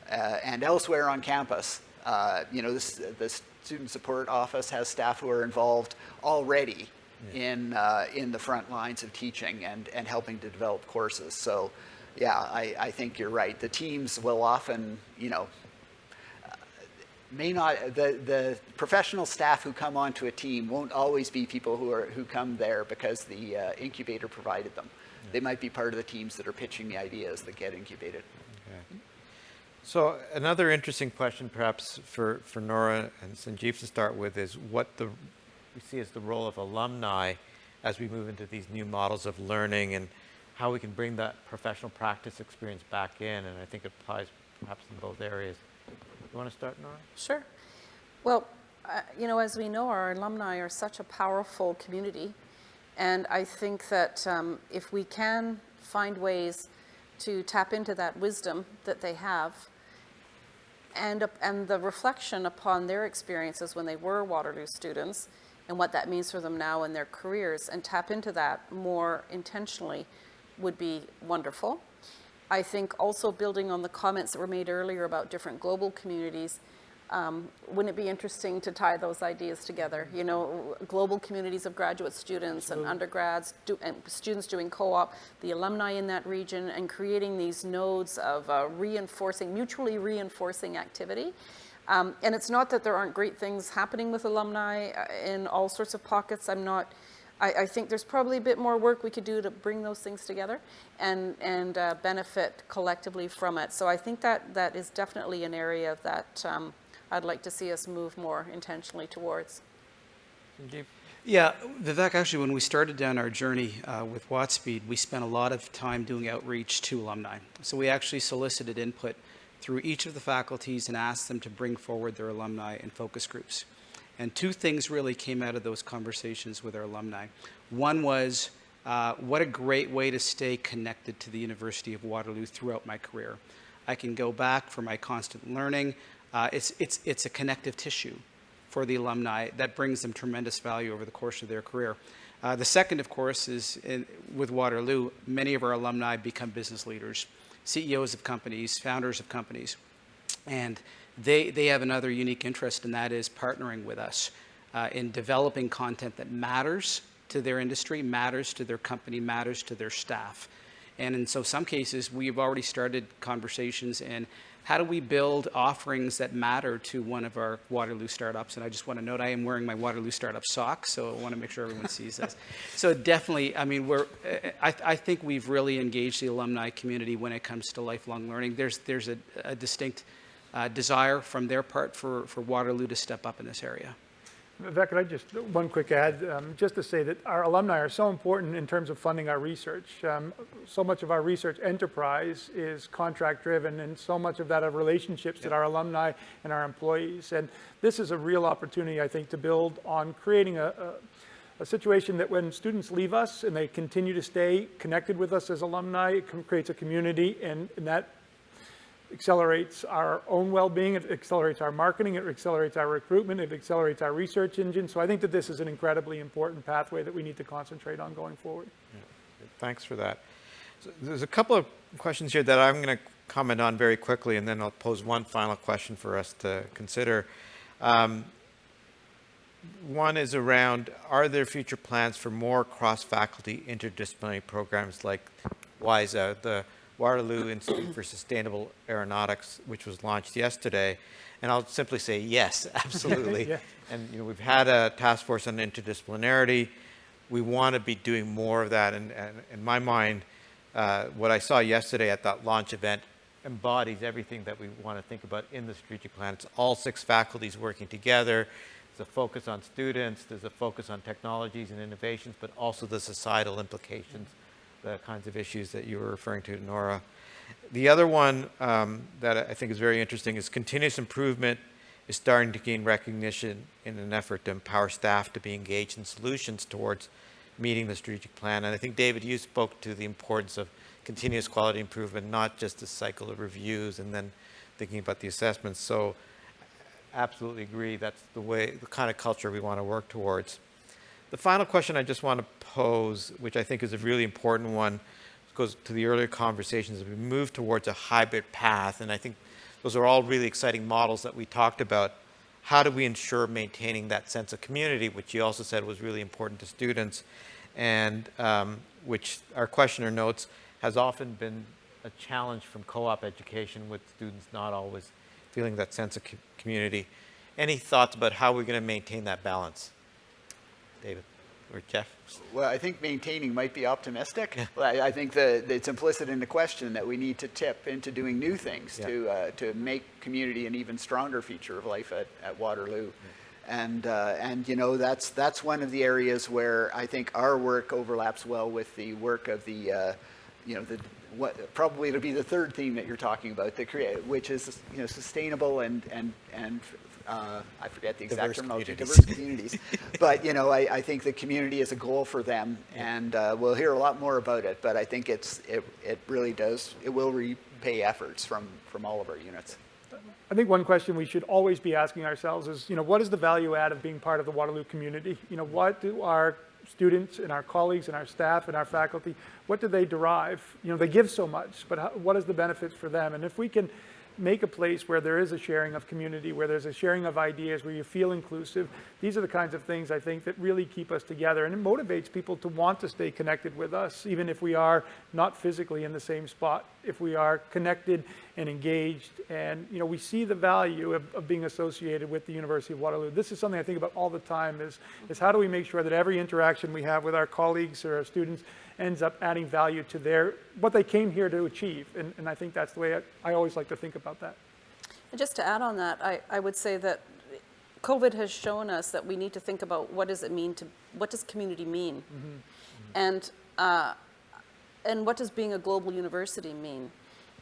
and elsewhere on campus. You know, the Student Support Office has staff who are involved already in the front lines of teaching and helping to develop courses. So, yeah, I think you're right. The teams will often, you know, may not, the professional staff who come onto a team won't always be people who come there because the incubator provided them. They might be part of the teams that are pitching the ideas that get incubated. Okay. So another interesting question perhaps for Nora and Sanjeev to start with is what we see as the role of alumni as we move into these new models of learning and how we can bring that professional practice experience back in, and I think it applies perhaps in both areas. You want to start, Nora? Sure. Well, you know, as we know, our alumni are such a powerful community, and I think that if we can find ways to tap into that wisdom that they have and the reflection upon their experiences when they were Waterloo students and what that means for them now in their careers, and tap into that more intentionally would be wonderful. I think also building on the comments that were made earlier about different global communities, wouldn't it be interesting to tie those ideas together? You know, global communities of graduate students and undergrads and students doing co-op, the alumni in that region, and creating these nodes of mutually reinforcing activity. And it's not that there aren't great things happening with alumni in all sorts of pockets. I think there's probably a bit more work we could do to bring those things together and benefit collectively from it. So I think that is definitely an area that I'd like to see us move more intentionally towards. Sanjeev? Yeah, Vivek, actually, when we started down our journey with Watspeed, we spent a lot of time doing outreach to alumni. So we actually solicited input through each of the faculties and asked them to bring forward their alumni in focus groups. And two things really came out of those conversations with our alumni. One was, what a great way to stay connected to the University of Waterloo throughout my career. I can go back for my constant learning. It's a connective tissue for the alumni that brings them tremendous value over the course of their career. The second, of course, is with Waterloo, many of our alumni become business leaders, CEOs of companies, founders of companies. And they have another unique interest, and that is partnering with us in developing content that matters to their industry, matters to their company, matters to their staff. And in some cases, we've already started conversations in how do we build offerings that matter to one of our Waterloo startups. And I just want to note I am wearing my Waterloo startup socks, so I want to make sure everyone sees this. So definitely, I mean, I think we've really engaged the alumni community when it comes to lifelong learning. There's a distinct desire from their part for Waterloo to step up in this area. Vivek, could I just, one quick add, just to say that our alumni are so important in terms of funding our research. So much of our research enterprise is contract driven, and so much of that are relationships that our alumni and our employees. And this is a real opportunity, I think, to build on creating a situation that when students leave us and they continue to stay connected with us as alumni, it creates a community, and that accelerates our own well-being, it accelerates our marketing, it accelerates our recruitment, it accelerates our research engine. So I think that this is an incredibly important pathway that we need to concentrate on going forward. Yeah. Thanks for that. So there's a couple of questions here that I'm going to comment on very quickly, and then I'll pose one final question for us to consider. One is around, are there future plans for more cross-faculty interdisciplinary programs like WISA, the Waterloo Institute for Sustainable Aeronautics, which was launched yesterday? And I'll simply say yes, absolutely. Yeah. And you know, we've had a task force on interdisciplinarity. We want to be doing more of that. And in my mind, what I saw yesterday at that launch event embodies everything that we want to think about in the strategic plan. It's all 6 faculties working together. There's a focus on students. There's a focus on technologies and innovations, but also the societal implications, the kinds of issues that you were referring to, Nora. The other one that I think is very interesting is continuous improvement is starting to gain recognition in an effort to empower staff to be engaged in solutions towards meeting the strategic plan. And I think, David, you spoke to the importance of continuous quality improvement, not just a cycle of reviews and then thinking about the assessments. So absolutely agree. That's the kind of culture we want to work towards. The final question I just want to pose, which I think is a really important one, goes to the earlier conversations as we move towards a hybrid path, and I think those are all really exciting models that we talked about. How do we ensure maintaining that sense of community, which you also said was really important to students, and which our questioner notes has often been a challenge from co-op education with students not always feeling that sense of community. Any thoughts about how we're going to maintain that balance? David or Jeff? Well, I think maintaining might be optimistic. I think that it's implicit in the question that we need to tip into doing new things to make community an even stronger feature of life at Waterloo. And that's one of the areas where I think our work overlaps well with the work of the probably it'll be the third theme that you're talking about, which is sustainable and I forget the exact terminology, diverse communities. But I think the community is a goal for them, and we'll hear a lot more about it. But I think it will repay efforts from all of our units. I think one question we should always be asking ourselves is, what is the value add of being part of the Waterloo community? What do our students and our colleagues and our staff and our faculty, what do they derive? They give so much, but what is the benefits for them? And if we can make a place where there is a sharing of community, where there's a sharing of ideas, where you feel inclusive, these are the kinds of things I think that really keep us together, and it motivates people to want to stay connected with us, even if we are not physically in the same spot, if we are connected and engaged, and we see the value of being associated with the University of Waterloo. This is something I think about all the time, is how do we make sure that every interaction we have with our colleagues or our students ends up adding value to what they came here to achieve. And I think that's the way I always like to think about that. And just to add on that, I would say that COVID has shown us that we need to think about what does community mean? Mm-hmm. And what does being a global university mean?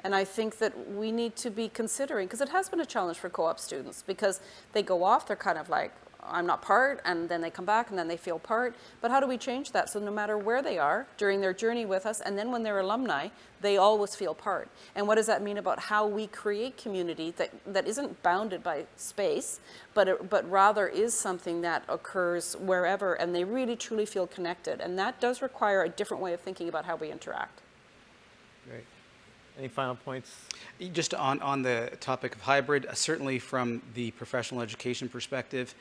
And I think that we need to be considering, because it has been a challenge for co-op students, because they go off, they're kind of like, I'm not part, and then they come back and then they feel part. But how do we change that so no matter where they are during their journey with us, and then when they're alumni, they always feel part? And what does that mean about how we create community that isn't bounded by space, but rather is something that occurs wherever, and they really truly feel connected? And that does require a different way of thinking about how we interact. Great. Any final points? Just on the topic of hybrid, certainly from the professional education perspective,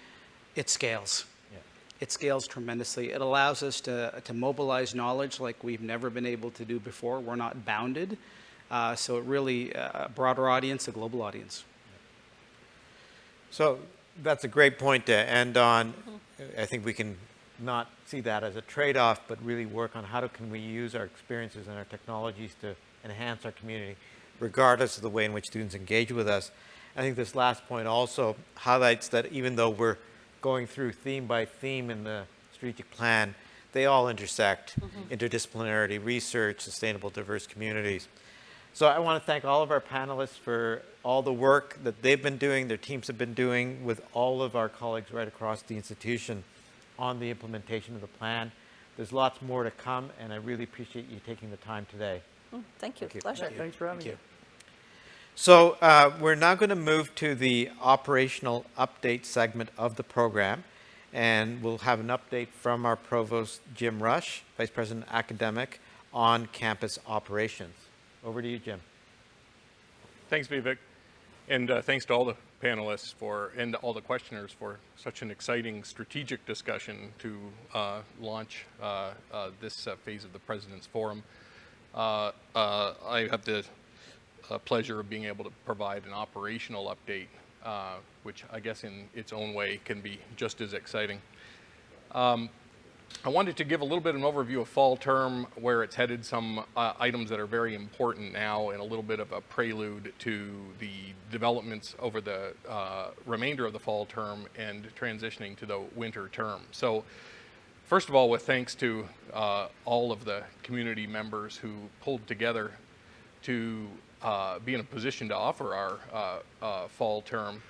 it scales. Yeah. It scales tremendously. It allows us to mobilize knowledge like we've never been able to do before. We're not bounded. So it really, a broader audience, a global audience. So that's a great point to end on. Mm-hmm. I think we can not see that as a trade-off, but really work on how can we use our experiences and our technologies to enhance our community, regardless of the way in which students engage with us. I think this last point also highlights that even though we're going through theme by theme in the strategic plan, they all intersect. Mm-hmm. Interdisciplinarity, research, sustainable, diverse communities. So I want to thank all of our panelists for all the work that they've been doing, their teams have been doing with all of our colleagues right across the institution on the implementation of the plan. There's lots more to come, and I really appreciate you taking the time today. Thank you. Thank you. Pleasure. Yeah, thanks for having me. So we're now going to move to the operational update segment of the program, and we'll have an update from our Provost, Jim Rush, Vice President Academic, on campus operations. Over to you, Jim. Thanks, Vivek, and thanks to all the panelists and all the questioners for such an exciting strategic discussion to launch this phase of the President's Forum. I have the pleasure of being able to provide an operational update, which I guess in its own way can be just as exciting. I wanted to give a little bit of an overview of fall term, where it's headed, some items that are very important now, and a little bit of a prelude to the developments over the remainder of the fall term and transitioning to the winter term. So first of all, with thanks to all of the community members who pulled together to be in a position to offer our fall term,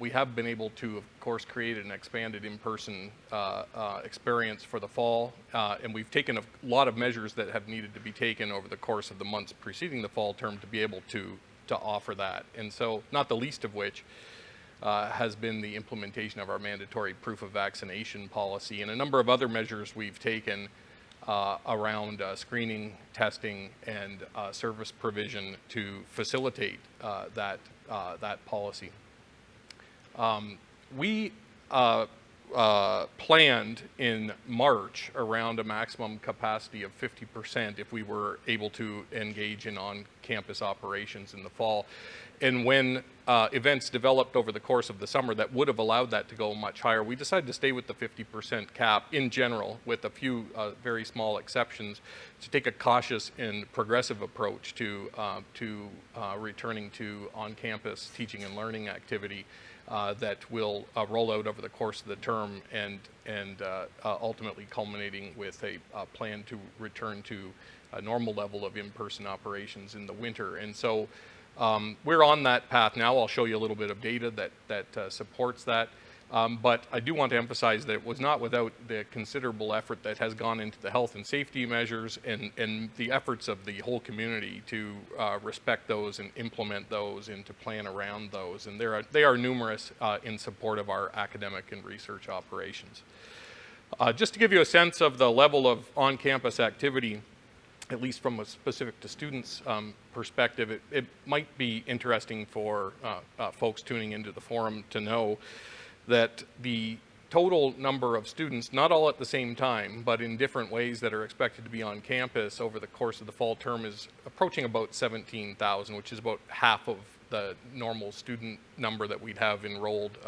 we have been able to, of course, create an expanded in-person experience for the fall, and we've taken a lot of measures that have needed to be taken over the course of the months preceding the fall term to be able to offer that. And so, not the least of which, has been the implementation of our mandatory proof of vaccination policy and a number of other measures we've taken around screening, testing, and service provision to facilitate that policy. We planned in March around a maximum capacity of 50% if we were able to engage in on-campus operations in the fall. And when events developed over the course of the summer that would have allowed that to go much higher, we decided to stay with the 50% cap in general, with a few very small exceptions, to take a cautious and progressive approach to returning to on-campus teaching and learning activity that will roll out over the course of the term and ultimately culminating with a plan to return to a normal level of in-person operations in the winter. And so we're on that path now. I'll show you a little bit of data that supports that. But I do want to emphasize that it was not without the considerable effort that has gone into the health and safety measures and the efforts of the whole community to respect those and implement those and to plan around those. And they are numerous in support of our academic and research operations. Just to give you a sense of the level of on-campus activity, at least from a specific to students' perspective, it might be interesting for folks tuning into the forum to know that the total number of students, not all at the same time, but in different ways that are expected to be on campus over the course of the fall term is approaching about 17,000, which is about half of the normal student number that we'd have enrolled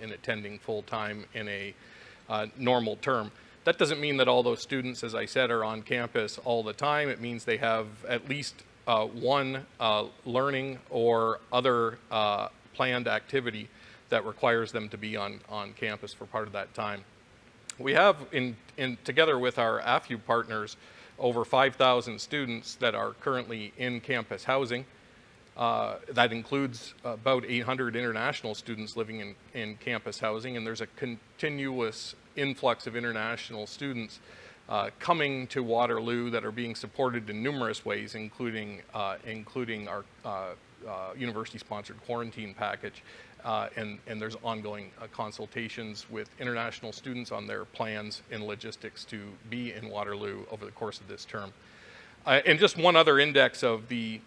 in attending full-time in a normal term. That doesn't mean that all those students, as I said, are on campus all the time. It means they have at least one learning or other planned activity that requires them to be on campus for part of that time. We have, together with our AFU partners, over 5,000 students that are currently in campus housing. That includes about 800 international students living in campus housing, and there's a continuous influx of international students coming to Waterloo that are being supported in numerous ways, including our university-sponsored quarantine package. And there's ongoing consultations with international students on their plans and logistics to be in Waterloo over the course of this term. And just one other index of the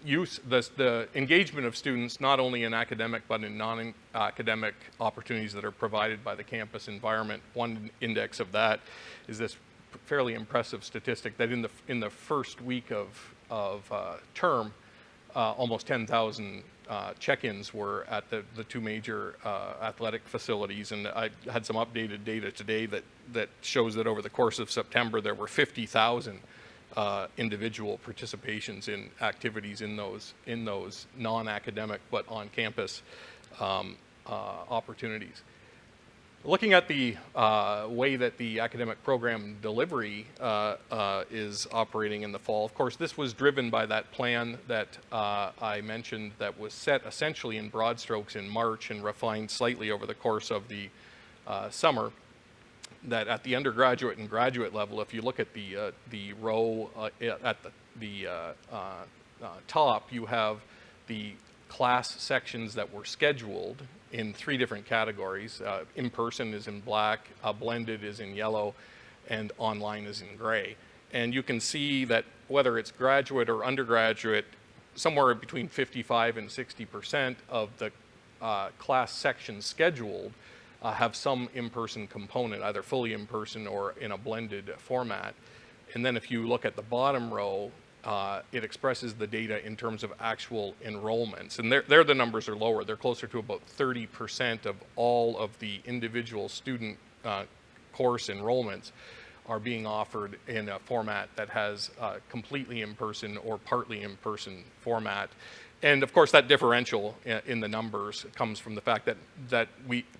the engagement of students, not only in academic but in non-academic opportunities that are provided by the campus environment. One index of that is this fairly impressive statistic that in the first week of term, almost 10,000 check-ins were at the two major athletic facilities, and I had some updated data today that shows that over the course of September there were 50,000 individual participations in activities in those non-academic but on-campus opportunities. Looking at the way that the academic program delivery is operating in the fall, of course, this was driven by that plan that I mentioned that was set essentially in broad strokes in March and refined slightly over the course of the summer. That at the undergraduate and graduate level, if you look at the row at the top, you have the class sections that were scheduled in three different categories. In-person is in black, blended is in yellow, and online is in gray. And you can see that whether it's graduate or undergraduate, somewhere between 55 and 60% of the class sections scheduled have some in-person component, either fully in-person or in a blended format. And then if you look at the bottom row, it expresses the data in terms of actual enrollments. And there the numbers are lower. They're closer to about 30% of all of the individual student course enrollments are being offered in a format that has completely in-person or partly in-person format. And of course, that differential in the numbers comes from the fact that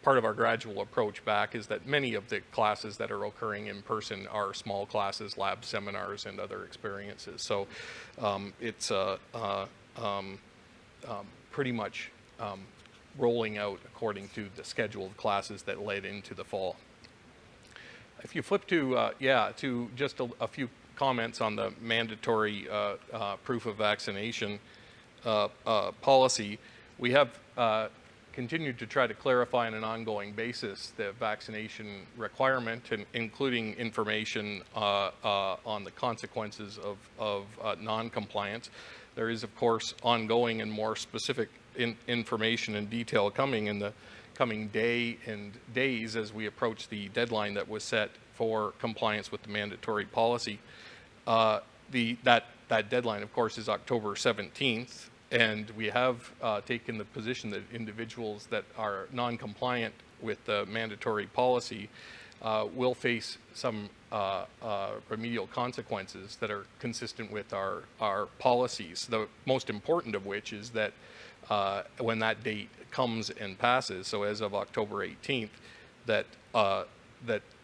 part of our gradual approach back is that many of the classes that are occurring in person are small classes, lab seminars, and other experiences. So it's pretty much rolling out according to the schedule of classes that led into the fall. If you flip to just a few comments on the mandatory proof of vaccination. policy, we have continued to try to clarify on an ongoing basis the vaccination requirement, and including information on the consequences of non-compliance. There is, of course, ongoing and more specific information and detail coming in the coming days as we approach the deadline that was set for compliance with the mandatory policy. That deadline, of course, is October 17th, and we have taken the position that individuals that are non-compliant with the mandatory policy will face some remedial consequences that are consistent with our policies. The most important of which is that when that date comes and passes, so as of October 18th, that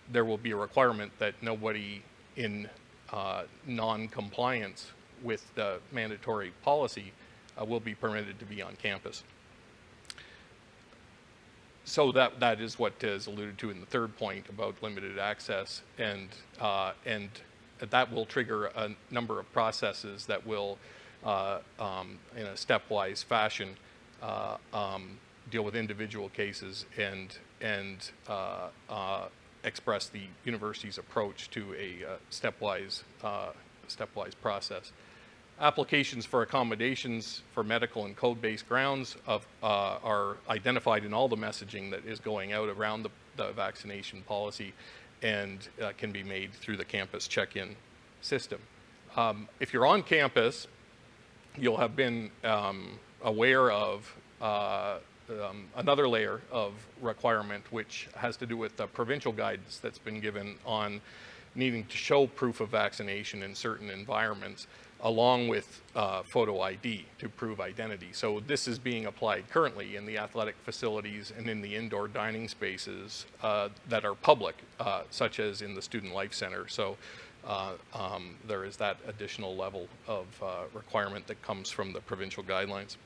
there will be a requirement that nobody in non-compliance with the mandatory policy will be permitted to be on campus. So that is what is alluded to in the third point about limited access, and that will trigger a number of processes that will, in a stepwise fashion, deal with individual cases and express the university's approach to a stepwise process. Applications for accommodations for medical and code-based grounds are identified in all the messaging that is going out around the vaccination policy, and can be made through the campus check-in system. If you're on campus, you'll have been aware of another layer of requirement, which has to do with the provincial guidance that's been given on needing to show proof of vaccination in certain environments, along with photo ID to prove identity. So this is being applied currently in the athletic facilities and in the indoor dining spaces that are public, such as in the Student Life Center. So there is that additional level of requirement that comes from the provincial guidelines.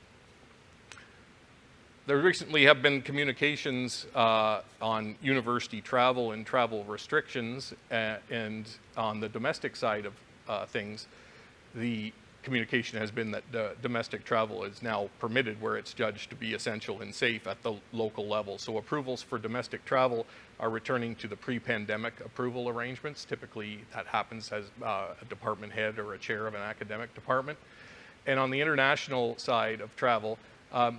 There recently have been communications on university travel and travel restrictions, and on the domestic side of things, the communication has been that domestic travel is now permitted where it's judged to be essential and safe at the local level. So approvals for domestic travel are returning to the pre-pandemic approval arrangements. Typically that happens as a department head or a chair of an academic department. And on the international side of travel,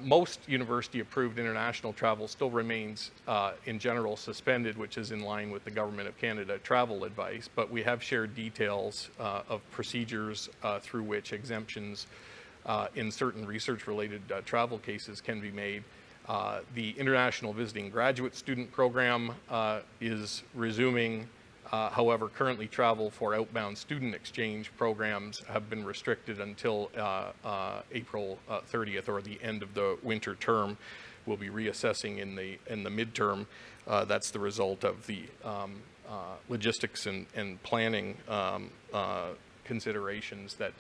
most university-approved international travel still remains, in general, suspended, which is in line with the Government of Canada travel advice, but we have shared details of procedures through which exemptions in certain research-related travel cases can be made. The International Visiting Graduate Student Program is resuming. However, currently travel for outbound student exchange programs have been restricted until April 30th, or the end of the winter term. We'll be reassessing in the midterm. That's the result of the logistics and planning considerations that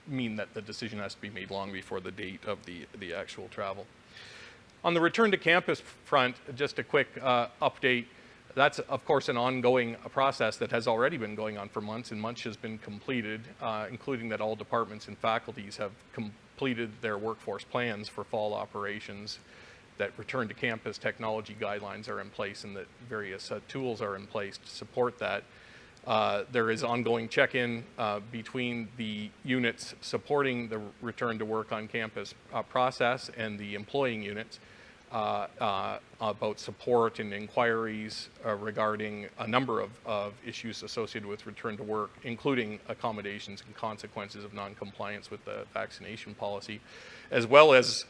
mean that the decision has to be made long before the date of the actual travel. On the return to campus front, just a quick update. That's, of course, an ongoing process that has already been going on for months, and much has been completed, including that all departments and faculties have completed their workforce plans for fall operations, that return to campus technology guidelines are in place, and that various tools are in place to support that. There is ongoing check-in between the units supporting the return to work on campus process and the employing units. About support and inquiries regarding a number of issues associated with return to work, including accommodations and consequences of non-compliance with the vaccination policy, as well as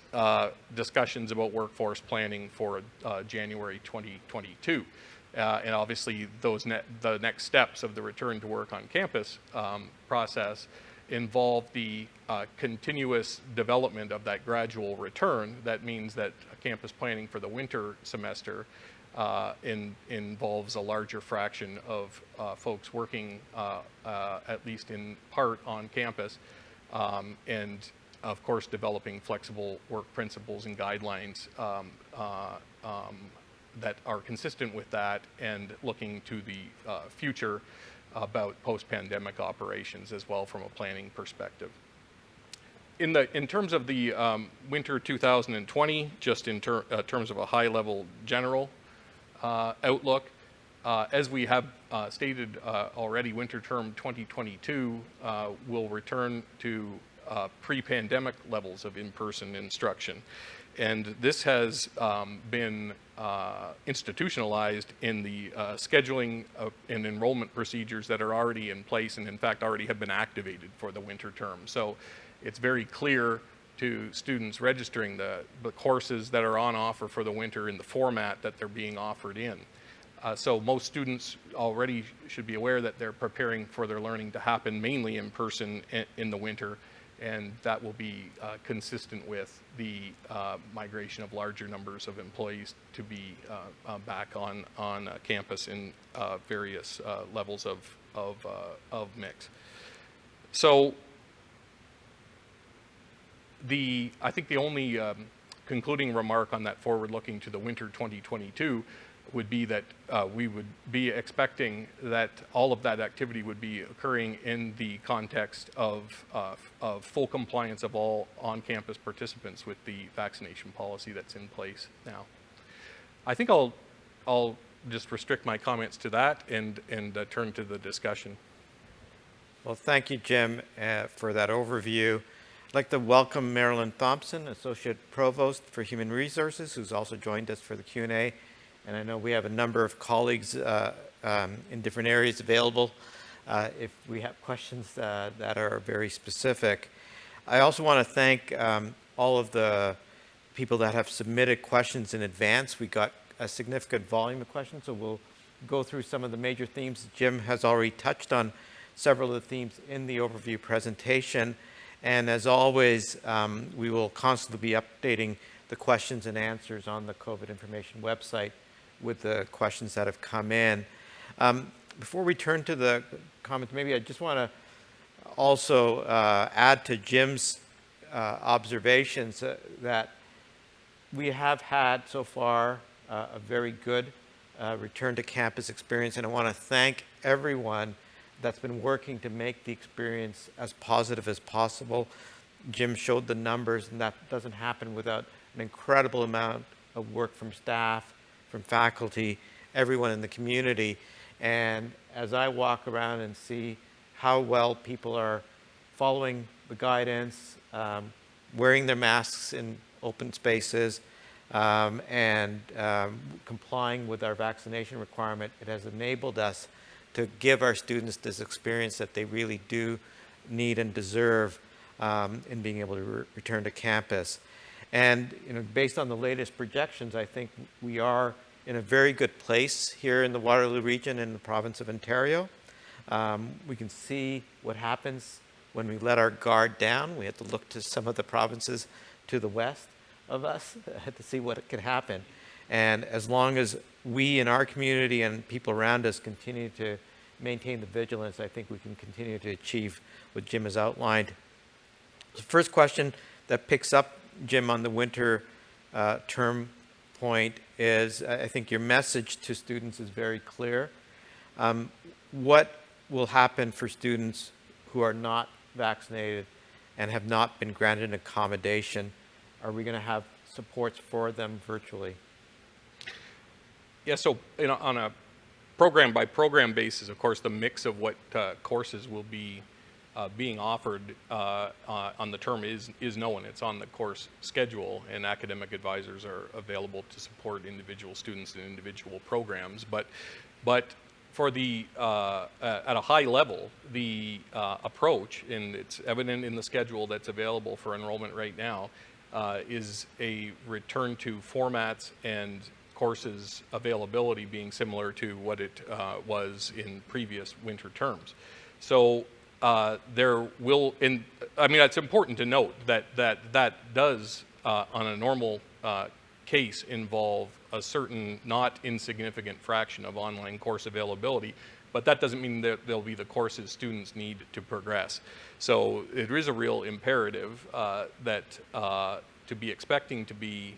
discussions about workforce planning for January 2022. And obviously the next steps of the return to work on campus process involve the continuous development of that gradual return. That means that campus planning for the winter semester involves a larger fraction of folks working at least in part on campus, and of course developing flexible work principles and guidelines that are consistent with that, and looking to the future about post-pandemic operations as well from a planning perspective. In terms of the winter 2020, just in terms of a high-level general outlook, as we have stated already, winter term 2022 will return to pre-pandemic levels of in-person instruction. And this has been institutionalized in the scheduling and enrollment procedures that are already in place and in fact already have been activated for the winter term. So it's very clear to students registering the courses that are on offer for the winter in the format that they're being offered in. So most students already should be aware that they're preparing for their learning to happen mainly in person in the winter, and that will be consistent with the migration of larger numbers of employees to be back on campus in various levels of mix. So I think the only concluding remark on that forward-looking to the winter 2022 would be that we would be expecting that all of that activity would be occurring in the context of full compliance of all on-campus participants with the vaccination policy that's in place now. I think I'll just restrict my comments to that and turn to the discussion. Well, thank you, Jim, for that overview. I'd like to welcome Marilyn Thompson, Associate Provost for Human Resources, who's also joined us for the Q&A. And I know we have a number of colleagues in different areas available if we have questions that are very specific. I also want to thank all of the people that have submitted questions in advance. We got a significant volume of questions, so we'll go through some of the major themes. Jim has already touched on several of the themes in the overview presentation. And as always, we will constantly be updating the questions and answers on the COVID information website with the questions that have come in. Before we turn to the comments, maybe I just want to also add to Jim's observations that we have had so far a very good return to campus experience, and I want to thank everyone that's been working to make the experience as positive as possible. Jim showed the numbers, and that doesn't happen without an incredible amount of work from staff, from faculty, everyone in the community. And as I walk around and see how well people are following the guidance, wearing their masks in open spaces, and complying with our vaccination requirement, it has enabled us to give our students this experience that they really do need and deserve in being able to return to campus. And based on the latest projections, I think we are in a very good place here in the Waterloo region in the province of Ontario. We can see what happens when we let our guard down. We have to look to some of the provinces to the west of us to see what can happen. And as long as we in our community and people around us continue to maintain the vigilance, I think we can continue to achieve what Jim has outlined. The first question that picks up, Jim, on the winter term point is, I think your message to students is very clear. What will happen for students who are not vaccinated and have not been granted an accommodation? Are we going to have supports for them virtually? Yeah, so on a program by program basis, of course, the mix of what courses will be being offered on the term is known. It's on the course schedule, and academic advisors are available to support individual students in individual programs. But for the at a high level, the approach, and it's evident in the schedule that's available for enrollment right now, is a return to formats and courses availability being similar to what it was in previous winter terms. So there will, I mean, it's important to note that does, on a normal case, involve a certain not insignificant fraction of online course availability, but that doesn't mean that there'll be the courses students need to progress. So it is a real imperative that to be expecting to be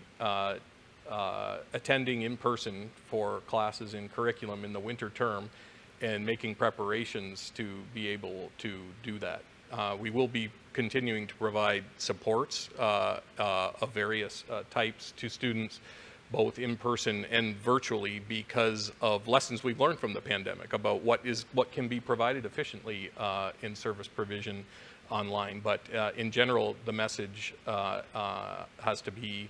attending in person for classes in curriculum in the winter term and making preparations to be able to do that. We will be continuing to provide supports of various types to students, both in person and virtually, because of lessons we've learned from the pandemic about what can be provided efficiently in service provision online. But in general, the message has to be,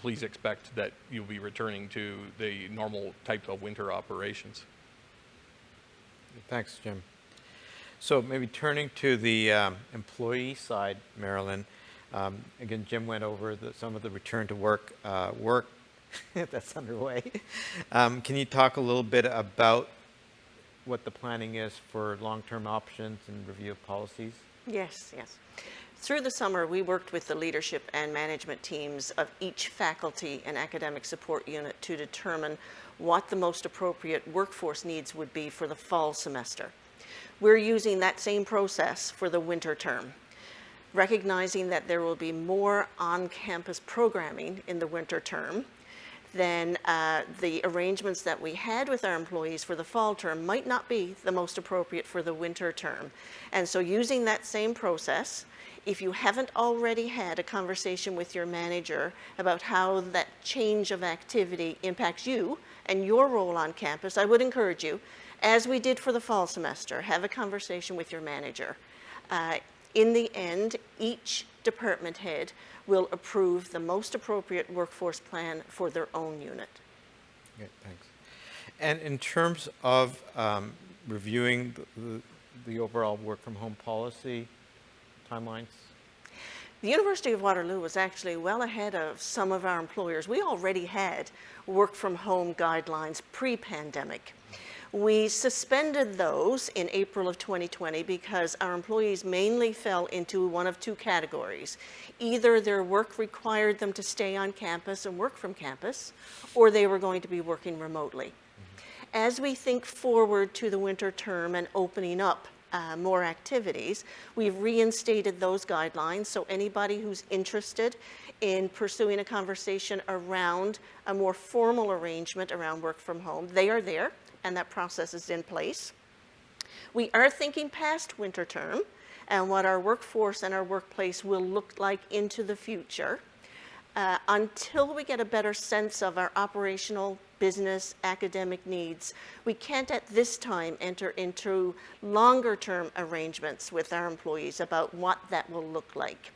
please expect that you'll be returning to the normal type of winter operations. Thanks, Jim. So maybe turning to the employee side, Marilyn. Again, Jim went over some of the return to work that's underway. Can you talk a little bit about what the planning is for long-term options and review of policies? Yes, yes. Through the summer, we worked with the leadership and management teams of each faculty and academic support unit to determine what the most appropriate workforce needs would be for the fall semester. We're using that same process for the winter term, recognizing that there will be more on-campus programming in the winter term than the arrangements that we had with our employees for the fall term might not be the most appropriate for the winter term. And so using that same process, if you haven't already had a conversation with your manager about how that change of activity impacts you and your role on campus, I would encourage you, as we did for the fall semester, have a conversation with your manager. In the end, each department head will approve the most appropriate workforce plan for their own unit. Okay, thanks. And in terms of reviewing the overall work from home policy timelines? The University of Waterloo was actually well ahead of some of our employers. We already had work from home guidelines pre-pandemic. We suspended those in April of 2020 because our employees mainly fell into one of two categories. Either their work required them to stay on campus and work from campus, or they were going to be working remotely. As we think forward to the winter term and opening up more activities, we've reinstated those guidelines, so anybody who's interested in pursuing a conversation around a more formal arrangement around work from home, they are there, and that process is in place. We are thinking past winter term and what our workforce and our workplace will look like into the future. Until we get a better sense of our operational, business, academic needs, we can't at this time enter into longer term arrangements with our employees about what that will look like.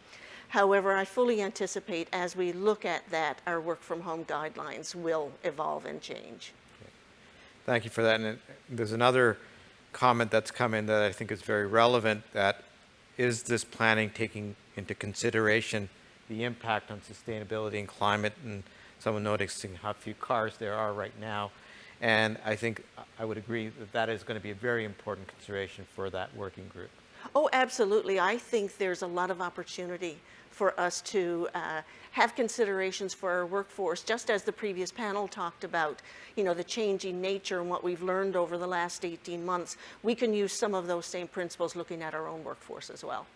However, I fully anticipate as we look at that, our work from home guidelines will evolve and change. Thank you for that. And there's another comment that's come in that I think is very relevant, that is this planning taking into consideration the impact on sustainability and climate, and someone noticing how few cars there are right now. And I think I would agree that that is going to be a very important consideration for that working group. Oh, absolutely. I think there's a lot of opportunity for us to have considerations for our workforce, just as the previous panel talked about, you know, the changing nature and what we've learned over the last 18 months. We can use some of those same principles looking at our own workforce as well.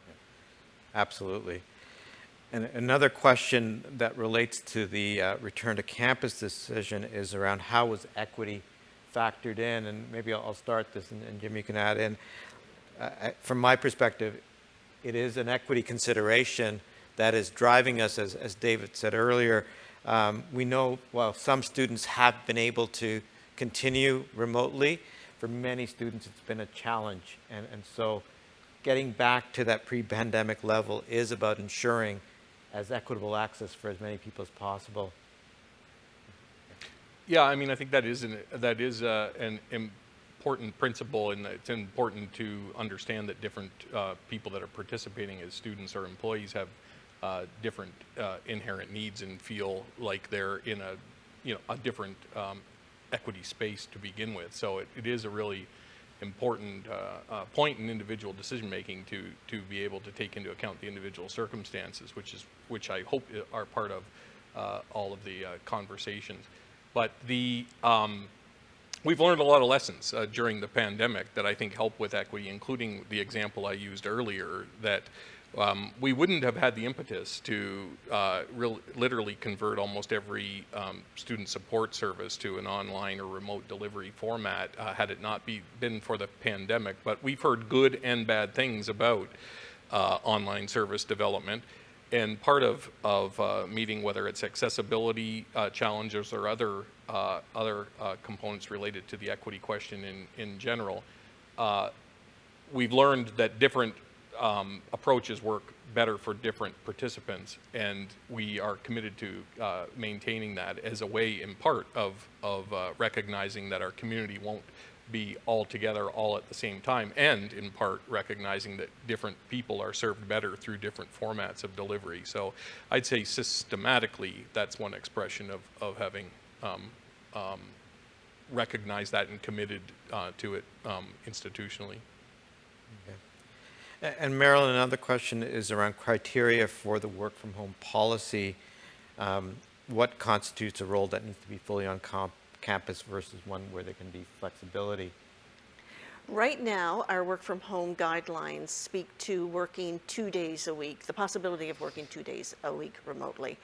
Absolutely. And another question that relates to the return to campus decision is around how was equity factored in? And maybe I'll start this, and Jim, you can add in. From my perspective, it is an equity consideration that is driving us, as David said earlier. We know while some students have been able to continue remotely, for many students it's been a challenge. And so getting back to that pre-pandemic level is about ensuring as equitable access for as many people as possible. Yeah, I mean, I think that is an important principle, and it's important to understand that different people that are participating as students or employees have different inherent needs and feel like they're in a different equity space to begin with. So it is a really important point in individual decision making to be able to take into account the individual circumstances, which I hope are part of all of the conversations. But we've learned a lot of lessons during the pandemic that I think help with equity, including the example I used earlier, that we wouldn't have had the impetus to literally convert almost every student support service to an online or remote delivery format had it not been for the pandemic. But we've heard good and bad things about online service development. And part of meeting, whether it's accessibility challenges or other components related to the equity question in general, we've learned that different approaches work better for different participants, and we are committed to maintaining that as a way, in part, of recognizing that our community won't be all together all at the same time, and in part recognizing that different people are served better through different formats of delivery. So I'd say systematically that's one expression of having recognized that and committed to it institutionally. And Marilyn, another question is around criteria for the work from home policy. What constitutes a role that needs to be fully on campus versus one where there can be flexibility? Right now, our work from home guidelines speak to working 2 days a week, the possibility of working 2 days a week remotely.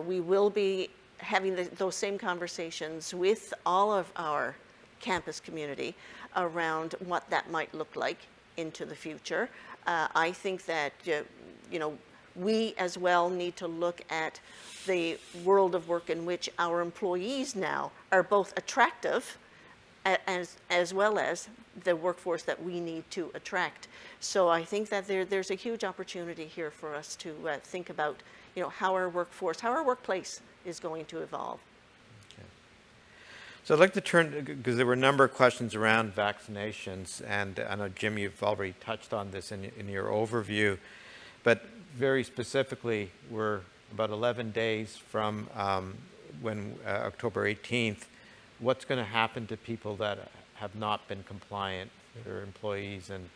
We will be having those same conversations with all of our campus community around what that might look like into the future. I think that we as well need to look at the world of work in which our employees now are both attractive as well as the workforce that we need to attract. So I think that there's a huge opportunity here for us to think about how our workplace is going to evolve. Okay. So I'd like to turn, because there were a number of questions around vaccinations, and I know, Jim, you've already touched on this in your overview, but very specifically, we're about 11 days from when October 18th. What's going to happen to people that have not been compliant, that are employees and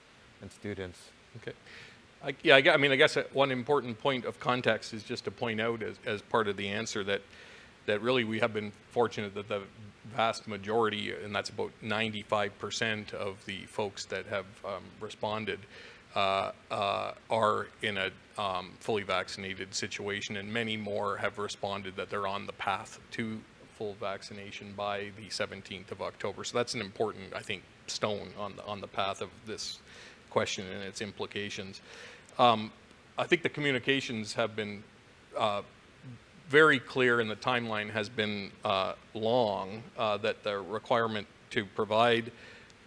students? Okay. I guess one important point of context is just to point out as part of the answer that really we have been fortunate that the vast majority, and that's about 95% of the folks that have responded, are in a fully vaccinated situation, and many more have responded that they're on the path to full vaccination by the 17th of October. So that's an important, I think, stone on the path of this question and its implications. I think the communications have been very clear, and the timeline has been long, that the requirement to provide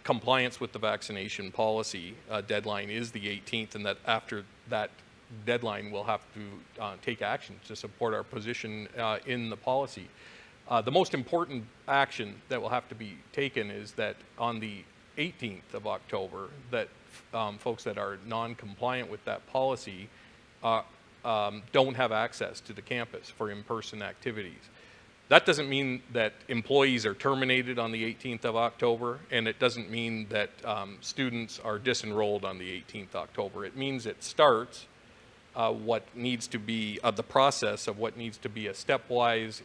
compliance with the vaccination policy deadline is the 18th, and that after that deadline we'll have to take action to support our position in the policy. The most important action that will have to be taken is that on the 18th of October, that folks that are non-compliant with that policy don't have access to the campus for in-person activities. That doesn't mean that employees are terminated on the 18th of October, and it doesn't mean that students are disenrolled on the 18th of October. It means it starts what needs to be the process of what needs to be a stepwise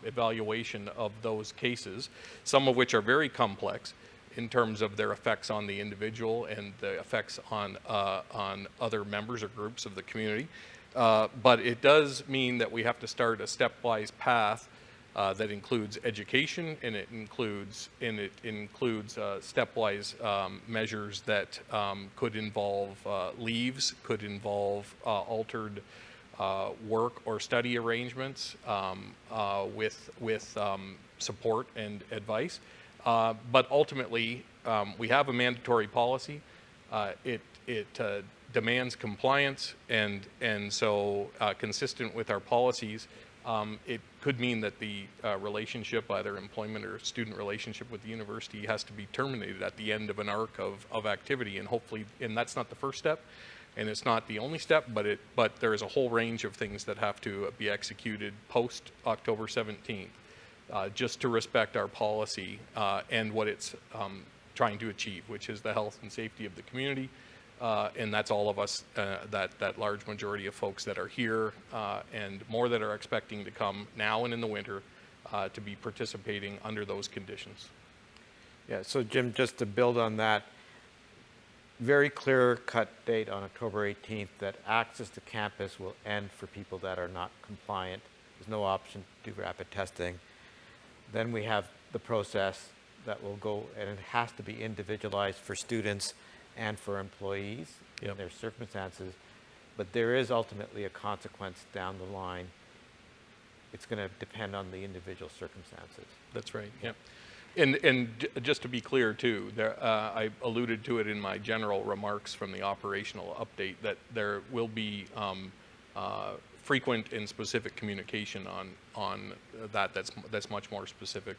evaluation of those cases, some of which are very complex in terms of their effects on the individual and the effects on other members or groups of the community. But it does mean that we have to start a stepwise path that includes education, and it includes stepwise measures that could involve leaves, could involve altered work or study arrangements with support and advice. But ultimately, we have a mandatory policy. It demands compliance, and so consistent with our policies, it could mean that the relationship, either employment or student relationship with the university, has to be terminated at the end of an arc of activity, and hopefully, and that's not the first step, and it's not the only step, but there is a whole range of things that have to be executed post October 17th, just to respect our policy and what it's trying to achieve, which is the health and safety of the community. And that's all of us, that large majority of folks that are here, and more that are expecting to come now and in the winter to be participating under those conditions. Yeah, so Jim, just to build on that, very clear-cut date on October 18th that access to campus will end for people that are not compliant. There's no option to do rapid testing. Then we have the process that will go, and it has to be individualized for students and for employees in their circumstances. But there is ultimately a consequence down the line. It's going to depend on the individual circumstances. That's right. Yeah. And just to be clear too, I alluded to it in my general remarks from the operational update that there will be frequent and specific communication on that. That's much more specific,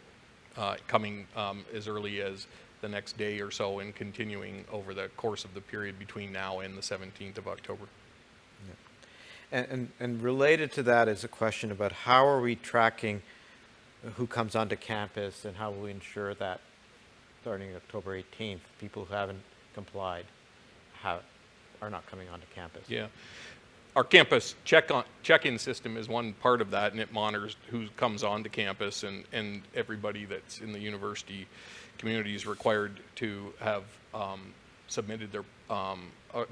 coming as early as the next day or so and continuing over the course of the period between now and the 17th of October. Yeah. And related to that is a question about how are we tracking who comes onto campus and how will we ensure that starting October 18th, people who haven't complied are not coming onto campus. Yeah. Our campus check-in system is one part of that, and it monitors who comes onto campus, and everybody that's in the university community is required to have submitted their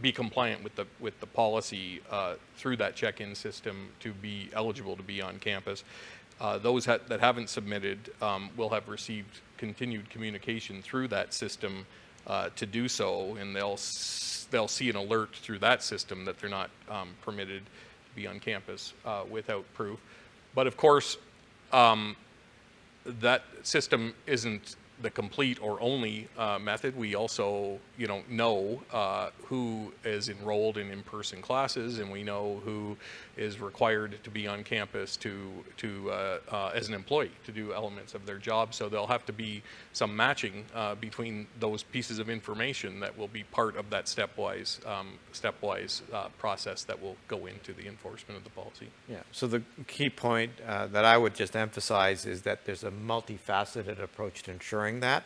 be compliant with the policy through that check-in system to be eligible to be on campus. Those that haven't submitted will have received continued communication through that system to do so, and they'll see an alert through that system that they're not permitted to be on campus without proof. But of course, that system isn't the complete or only method. We also, know who is enrolled in in-person classes, and we know who is required to be on campus to as an employee to do elements of their job. So there'll have to be some matching between those pieces of information that will be part of that stepwise process that will go into the enforcement of the policy. Yeah. So the key point that I would just emphasize is that there's a multifaceted approach to ensuring that,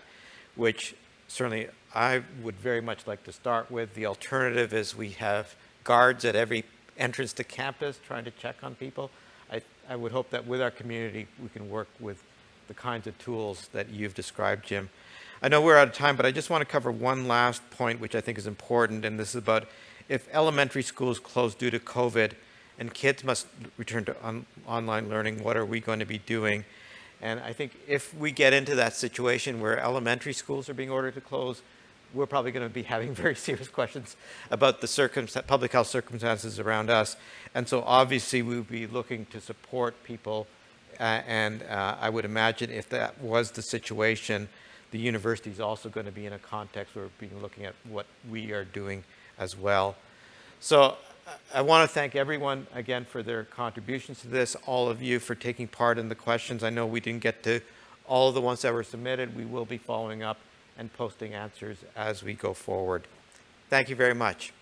which certainly I would very much like to start with. The alternative is we have guards at every entrance to campus trying to check on people. I would hope that with our community we can work with the kinds of tools that you've described, Jim. I know we're out of time, but I just want to cover one last point which I think is important, and this is about if elementary schools close due to COVID and kids must return to online learning, what are we going to be doing? And I think if we get into that situation where elementary schools are being ordered to close, we're probably going to be having very serious questions about the public health circumstances around us. And so obviously we'll be looking to support people. And I would imagine if that was the situation, the university is also going to be in a context where we're looking at what we are doing as well. So I want to thank everyone again for their contributions to this, all of you for taking part in the questions. I know we didn't get to all of the ones that were submitted. We will be following up and posting answers as we go forward. Thank you very much.